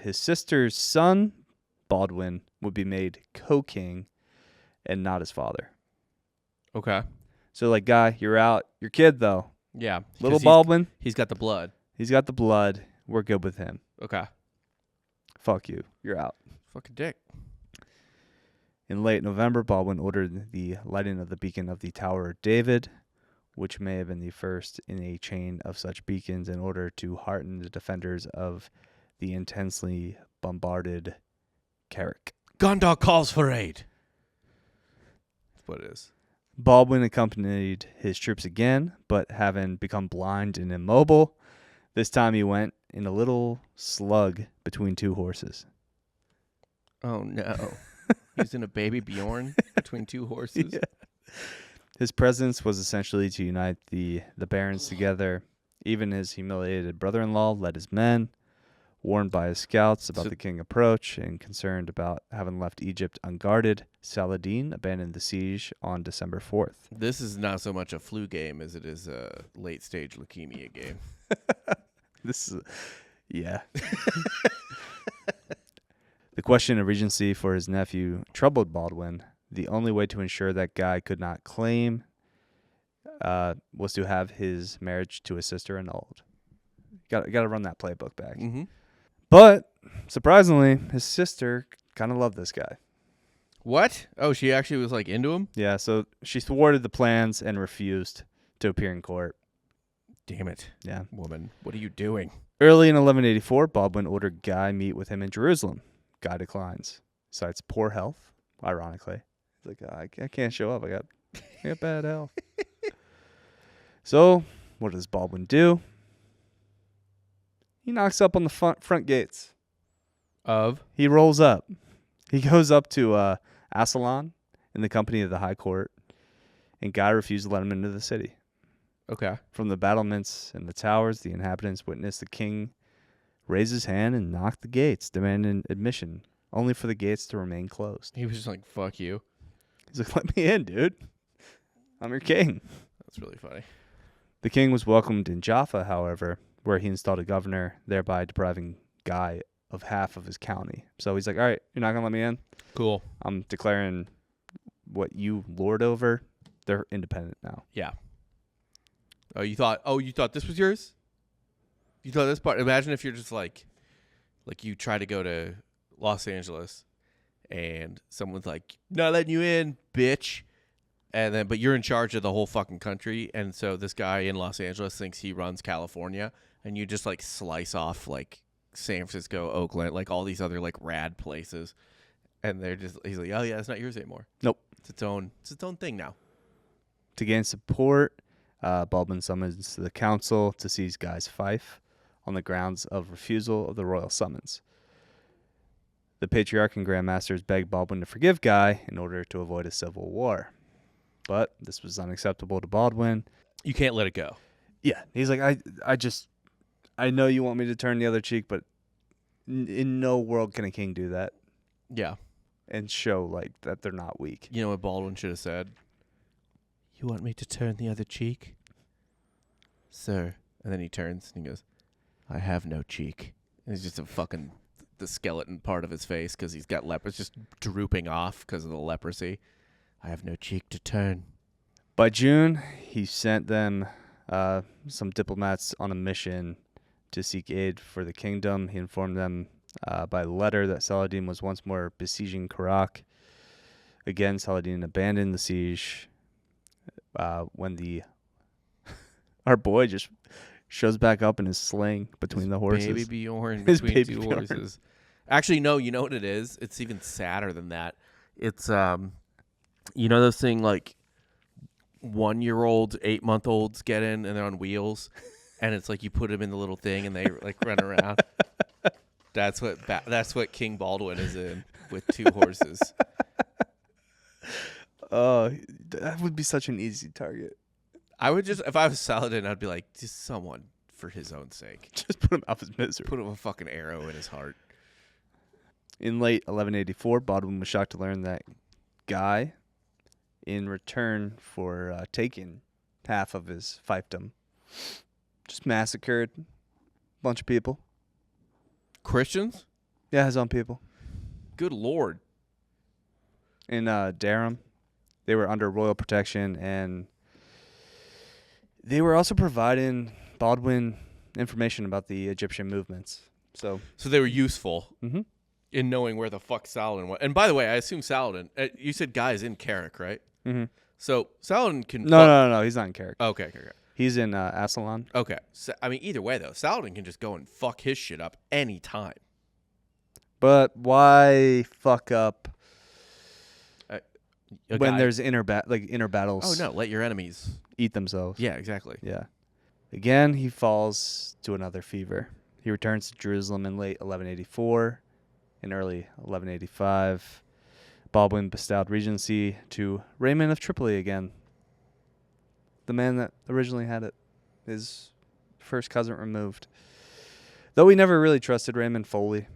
his sister's son, Baldwin, would be made co-king and not his father. Okay. So, like, Guy, you're out. Your kid, though. Yeah. Little Baldwin. He's got the blood. He's got the blood. We're good with him. Okay. Fuck you. You're out. Fucking dick. In late November, Baldwin ordered the lighting of the beacon of the Tower of David, which may have been the first in a chain of such beacons, in order to hearten the defenders of the intensely bombarded Carrick. Gondor calls for aid. That's what it is. Baldwin accompanied his troops again, but having become blind and immobile, this time he went in a little slug between two horses. Oh, no. He's in a baby Bjorn between two horses. Yeah. His presence was essentially to unite the barons together. Even his humiliated brother-in-law led his men, warned by his scouts about the king's approach and concerned about having left Egypt unguarded. Saladin abandoned the siege on December 4th. This is not so much a flu game as it is a late-stage leukemia game. This is, yeah. The question of regency for his nephew troubled Baldwin. The only way to ensure that Guy could not claim was to have his marriage to his sister annulled. Got to run that playbook back. Mm-hmm. But surprisingly, his sister kind of loved this guy. What? Oh, she actually was like into him? Yeah, so she thwarted the plans and refused to appear in court. Damn it. Yeah. Woman, what are you doing? Early in 1184, Baldwin ordered Guy meet with him in Jerusalem. Guy declines. Cites poor health, ironically. He's like, I can't show up. I got bad health. So, what does Baldwin do? He knocks up on the front gates. He rolls up. He goes up to Saladin in the company of the high court, and Guy refused to let him into the city. Okay. From the battlements and the towers, the inhabitants witnessed the king raise his hand and knock the gates, demanding admission, only for the gates to remain closed. He was just like, fuck you. He's like, let me in, dude. I'm your king. That's really funny. The king was welcomed in Jaffa, however, where he installed a governor, thereby depriving Guy of half of his county. So he's like, all right, you're not going to let me in? Cool. I'm declaring what you lord over. They're independent now. Yeah. You thought this was yours? You thought this part? Imagine if you're just like you try to go to Los Angeles and someone's like, not letting you in, bitch. And then, but you're in charge of the whole fucking country. And so this guy in Los Angeles thinks he runs California, and you just like slice off like San Francisco, Oakland, like all these other like rad places. And he's like, oh yeah, it's not yours anymore. Nope. It's its own thing now. To gain support, Baldwin summons the council to seize Guy's fief on the grounds of refusal of the royal summons. The Patriarch and Grand Masters begged Baldwin to forgive Guy in order to avoid a civil war. But this was unacceptable to Baldwin. You can't let it go. Yeah. He's like, I know you want me to turn the other cheek, but in no world can a king do that Yeah. and show like that they're not weak. You know what Baldwin should have said? You want me to turn the other cheek? Sir. And then he turns and he goes, I have no cheek. And it's just the skeleton part of his face because he's got leprosy, just drooping off because of the leprosy. I have no cheek to turn. By June, he sent them some diplomats on a mission to seek aid for the kingdom. He informed them by letter that Saladin was once more besieging Karak. Again, Saladin abandoned the siege when our boy just shows back up in his sling between the horses. Baby Bjorn His between baby two Bjorn. horses. Actually, no, you know what it is? It's even sadder than that. It's you know those thing like 1-year-olds, 8-month-olds get in and they're on wheels, and it's like you put them in the little thing and they like run around. That's what King Baldwin is in with 2 horses. Oh, that would be such an easy target. I would just, if I was Saladin, I'd be like, just someone for his own sake. Just put him out of his misery. Put him a fucking arrow in his heart. In late 1184, Baldwin was shocked to learn that Guy, in return for taking half of his fiefdom, just massacred a bunch of people. Christians? Yeah, his own people. Good Lord. In Durham, they were under royal protection, and they were also providing Baldwin information about the Egyptian movements. So they were useful mm-hmm. in knowing where the fuck Saladin was. And by the way, I assume Saladin, you said Guy is in Carrick, right? Mm-hmm. So Saladin can... No, he's not in Carrick. Okay. He's in Saladin. Okay. So, I mean, either way, though, Saladin can just go and fuck his shit up anytime. But why fuck up when guy. there's inner battles? Oh, no, let your enemies... eat themselves. Yeah, exactly. Yeah. Again, he falls to another fever. He returns to Jerusalem in late 1184. In early 1185, Baldwin bestowed regency to Raymond of Tripoli again. the man that originally had it. His first cousin removed. Though he never really trusted Raymond fully.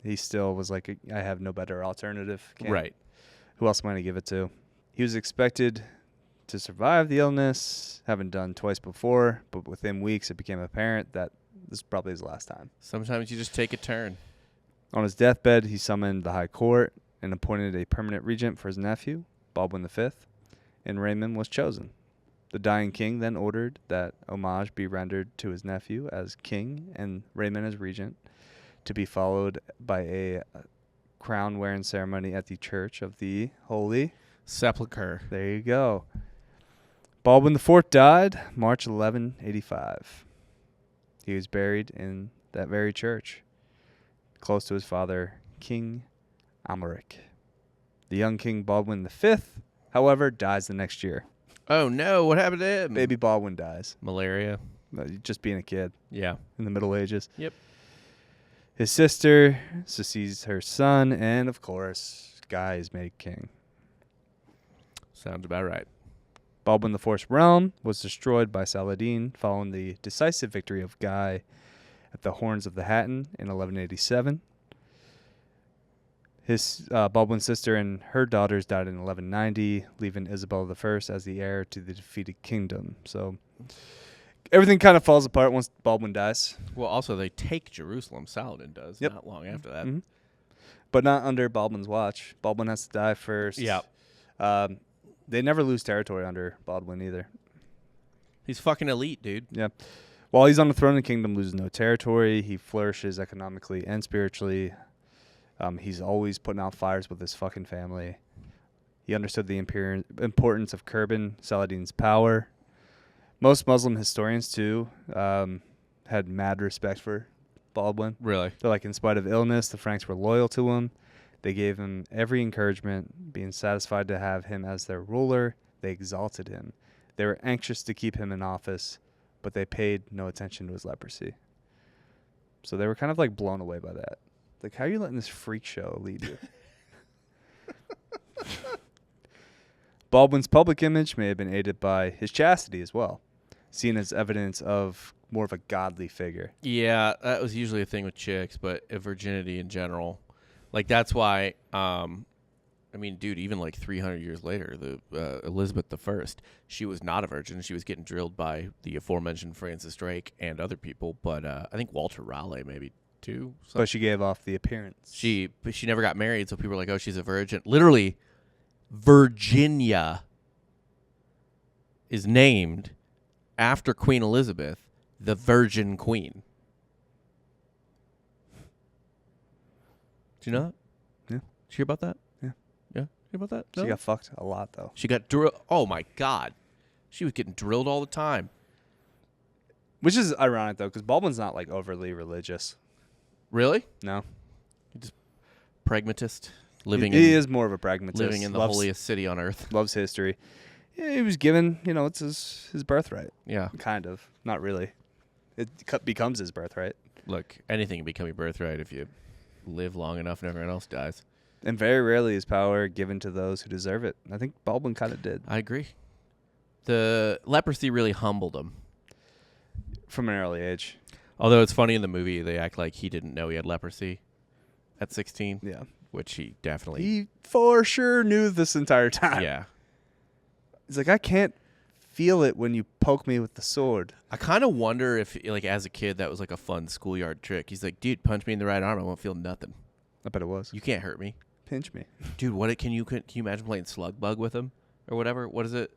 He still was like, I have no better alternative. Right. Who else am I going to give it to? He was expected to survive the illness, having done twice before, but within weeks it became apparent that this is probably his last time. Sometimes you just take a turn. On his deathbed, he summoned the High Court and appointed a permanent regent for his nephew, Baldwin V, and Raymond was chosen. The dying king then ordered that homage be rendered to his nephew as king and Raymond as regent, to be followed by a crown-wearing ceremony at the Church of the Holy Sepulchre. There you go. Baldwin IV died March 1185. He was buried in that very church, close to his father, King Amaric. The young King Baldwin V, however, dies the next year. Oh, no. What happened to him? Baby Baldwin dies. Malaria. Just being a kid. Yeah. In the Middle Ages. Yep. His sister succeeds her son, and, of course, Guy is made king. Sounds about right. Baldwin IV's realm was destroyed by Saladin following the decisive victory of Guy at the Horns of the Hattin in 1187. His Baldwin's sister and her daughters died in 1190, leaving Isabella I as the heir to the defeated kingdom. So everything kind of falls apart once Baldwin dies. Well, also, they take Jerusalem. Saladin does. Yep. Not long after that. Mm-hmm. But not under Baldwin's watch. Baldwin has to die first. Yeah. They never lose territory under Baldwin either. He's fucking elite, dude. Yeah. While he's on the throne, the kingdom loses no territory. He flourishes economically and spiritually. He's always putting out fires with his fucking family. He understood the importance of curbing Saladin's power. Most Muslim historians, too, had mad respect for Baldwin. Really? They're like, in spite of illness, the Franks were loyal to him. They gave him every encouragement, being satisfied to have him as their ruler. They exalted him. They were anxious to keep him in office, but they paid no attention to his leprosy. So they were kind of like blown away by that. Like, how are you letting this freak show lead you? Baldwin's public image may have been aided by his chastity as well, seen as evidence of more of a godly figure. Yeah, that was usually a thing with chicks, but virginity in general. Like, that's why, I mean, dude, even like 300 years later, the Elizabeth I, she was not a virgin. She was getting drilled by the aforementioned Francis Drake and other people, but I think Walter Raleigh maybe too. So But she gave off the appearance. but she never got married, so people were like, oh, she's a virgin. Literally, Virginia is named after Queen Elizabeth, the Virgin Queen. Do you know that? Yeah. Did you hear about that? Yeah. Yeah? Hear about that? She No? got fucked a lot, though. She got drilled. Oh, my God. She was getting drilled all the time. Which is ironic, though, because Baldwin's not, like, overly religious. Really? No. Pragmatist? Living He in, is more of a pragmatist. living in the holiest city on earth. Loves history. Yeah, he was given, it's his birthright. Yeah. Kind of. Not really. It becomes his birthright. Look, anything can become your birthright if you live long enough and everyone else dies. And very rarely is power given to those who deserve it. I think Baldwin kind of did. I agree. The leprosy really humbled him. From an early age. Although it's funny in the movie, they act like he didn't know he had leprosy at 16. Yeah. Which he definitely... He for sure knew this entire time. Yeah. He's like, I can't feel it when you poke me with the sword. I kind of wonder if, like, as a kid, that was like a fun schoolyard trick. He's like, dude, punch me in the right arm. I won't feel nothing. I bet it was. You can't hurt me. Pinch me. Dude, can you imagine playing slug bug with him? Or whatever? What is it?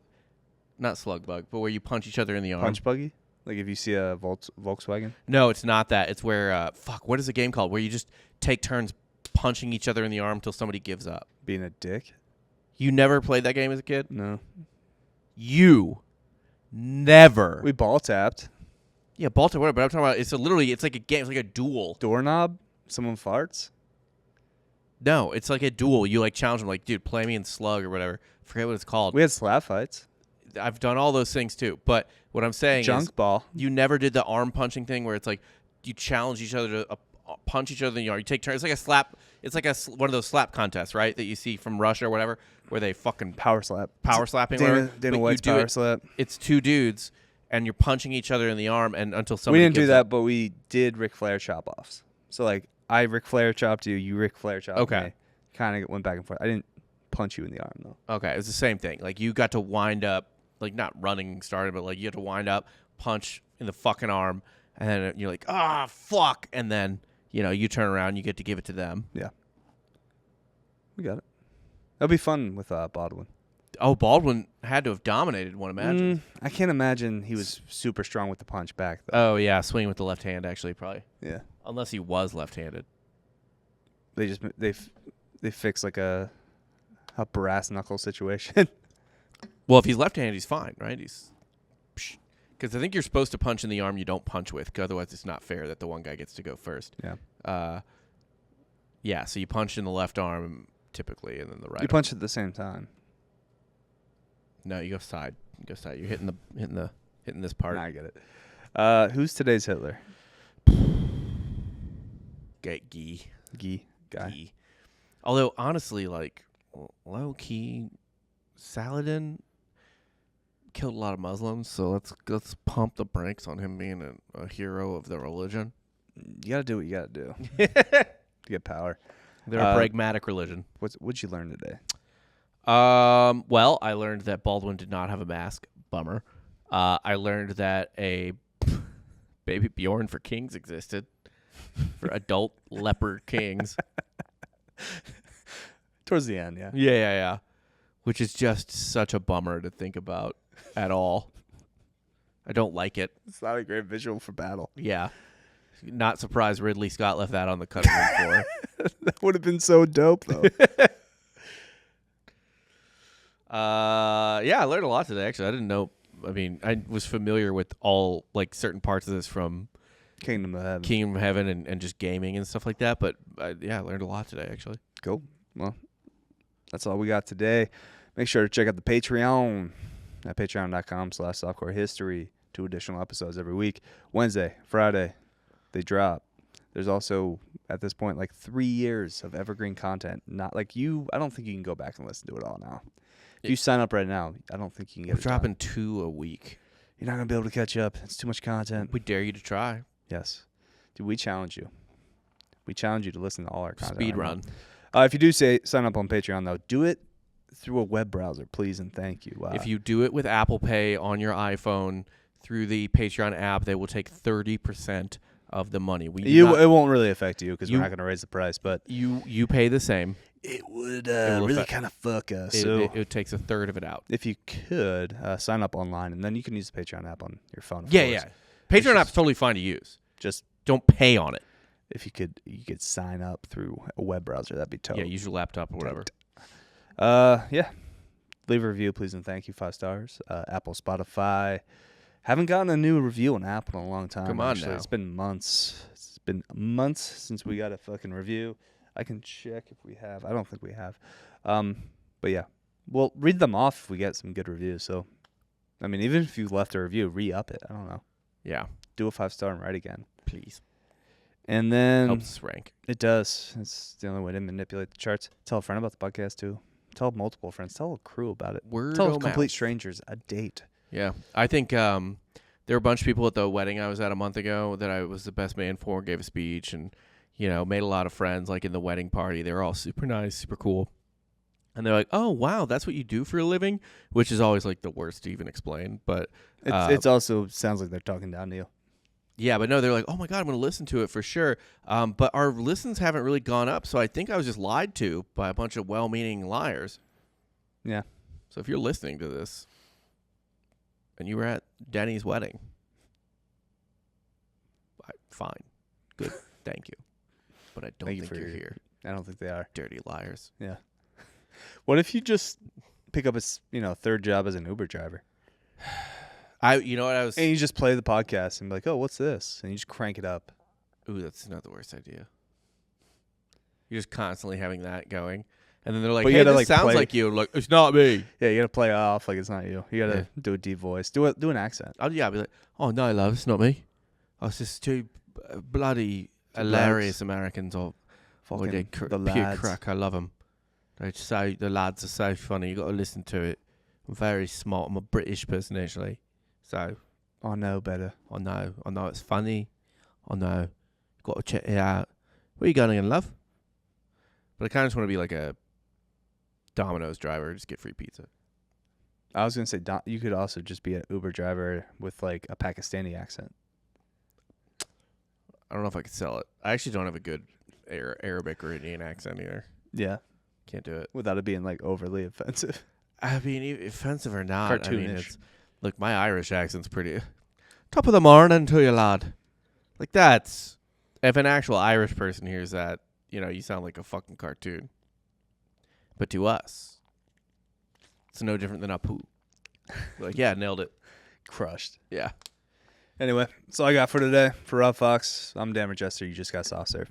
Not slug bug, but where you punch each other in the arm. Punch buggy? Like if you see a Volkswagen? No, it's not that. It's where, what is the game called? Where you just take turns punching each other in the arm until somebody gives up. Being a dick? You never played that game as a kid? No. You never. We ball tapped. Yeah, Baltimore, whatever, but I'm talking about, it's like a game. It's like a duel. Doorknob? Someone farts? No, it's like a duel. You like challenge them, like, dude, play me in slug or whatever. Forget what it's called. We had slap fights. I've done all those things too. But what I'm saying is Junk ball. you never did the arm punching thing where it's like you challenge each other to punch each other in the arm. You take turns. It's like a slap. It's like one of those slap contests, right? That you see from Russia or whatever, where they fucking Power slapping. whatever. Dana But White's you do power it- slap. It's two dudes, and you're punching each other in the arm, and until We somebody didn't do gives that, up. but we did Ric Flair chop offs. So like I Ric Flair chopped you, you Ric Flair chopped Okay. me. Kind of went back and forth. I didn't punch you in the arm though. Okay, it was the same thing. Like you got to wind up, like not running started, but like you had to wind up, punch in the fucking arm, and then you're like, fuck, and then you turn around, you get to give it to them. Yeah. We got it. That'll be fun with Baldwin. Oh, Baldwin had to have dominated, one imagines. I can't imagine he was super strong with the punch back though. Oh yeah, swinging with the left hand actually probably, Yeah. unless he was left-handed. They fix like a brass knuckle situation. Well, if he's left-handed, he's fine, right? Because I think you're supposed to punch in the arm you don't punch with, 'cause otherwise it's not fair that the one guy gets to go first. Yeah. Yeah, so you punch in the left arm typically, and then the right. You punch at the same time. No, you go side. You're hitting this part. Nah, I get it. Who's today's Hitler? Guy. Guy. Although honestly, like low key, Saladin killed a lot of Muslims, so let's pump the brakes on him being a hero of the religion. You gotta do what you gotta do to get power. They're a pragmatic religion. What'd you learn today? Well, I learned that Baldwin did not have a mask. Bummer. I learned that a baby Bjorn for kings existed. For adult leper kings. Towards the end, yeah. Yeah. Which is just such a bummer to think about at all. I don't like it. It's not a great visual for battle. Yeah. Not surprised Ridley Scott left that on the cutting room floor. That would have been so dope, though. Yeah, I learned a lot today, actually. I didn't know. I mean, I was familiar with all, like, certain parts of this from Kingdom of Heaven and just gaming and stuff like that. But, yeah, I learned a lot today, actually. Cool. Well, that's all we got today. Make sure to check out the Patreon at patreon.com/softcorehistory. 2 additional episodes every week. Wednesday, Friday, they drop. There's also, at this point, like 3 years of evergreen content. Not like I don't think you can go back and listen to it all now. If you sign up right now, I don't think you can get We're it done. dropping 2 a week. You're not going to be able to catch up. It's too much content. We dare you to try. Yes. Dude, we challenge you. We challenge you to listen to all our content. Speed run. If you do sign up on Patreon, though, do it through a web browser, please, and thank you. If you do it with Apple Pay on your iPhone through the Patreon app, they will take 30% of the money. It won't really affect you because we're not going to raise the price, but you pay the same. It would really kind of fuck us. It takes a third of it out. If you could sign up online, and then you can use the Patreon app on your phone. Of Yeah. course. Patreon app's totally fine to use. Just don't pay on it. if you could sign up through a web browser, that'd be tough. Yeah, use your laptop or whatever. Yeah. Leave a review, please, and thank you. 5 stars. Apple, Spotify. Haven't gotten a new review on Apple in a long time. Come on actually. now. It's been months. It's been months since we got a fucking review. I can check if we have. I don't think we have. But yeah, we'll read them off if we get some good reviews. So, I mean, even if you left a review, re-up it. I don't know. Yeah, Do a 5-star and write again. please. And then Helps us rank. it does. It's the only way to manipulate the charts. Tell a friend about the podcast too. Tell multiple friends. Tell a crew about it. Word Tell of complete mouth. strangers a date. Yeah, I think there were a bunch of people at the wedding I was at a month ago that I was the best man for, gave a speech, and made a lot of friends. Like in the wedding party, they were all super nice, super cool, and they're like, "Oh wow, that's what you do for a living," which is always like the worst to even explain. But It's also sounds like they're talking down to you. yeah, but no, they're like, "Oh my god, I'm going to listen to it for sure." But our listens haven't really gone up, so I think I was just lied to by a bunch of well-meaning liars. Yeah. So if you're listening to this and you were at Denny's wedding, fine, good, thank you, but I don't Thank you think for you're your- here, I don't think they are. dirty liars. Yeah. What if you just pick up a third job as an Uber driver You know what I was? and you just play the podcast and be like, oh, what's this? And you just crank it up. Ooh, that's not the worst idea. You're just constantly having that going, and then they're like, But you "Hey, gotta, this like, sounds play- like you." Like, it's not me. Yeah, you gotta play it off like it's not you. You gotta do a deep voice. Do an accent. I'll be like, "Oh no, love, it's not me. I was just too bloody hilarious Americans or Fucking they the pure lads. crack. I love them. The lads are so funny. You got to listen to it. I'm very smart. I'm a British person actually, so Oh no, better. I know it's funny. I know. Got to check it out. Where you going again, love? But I kind of just want to be like a Domino's driver, just get free pizza. I was gonna say you could also just be an Uber driver with like a Pakistani accent. I don't know if I could sell it. I actually don't have a good Arabic or Indian accent either. Yeah, Can't do it. without it being like overly offensive. I mean, offensive or not, I mean, Cartoonish. look, my Irish accent's pretty. Top of the morning to you, lad. Like that's if an actual Irish person hears that, you sound like a fucking cartoon. But to us, it's no different than a poo. Like, yeah, nailed it. Crushed. Yeah. Anyway, that's all I got for today. For Rob Fox, I'm Dan Regester. You just got soft serve.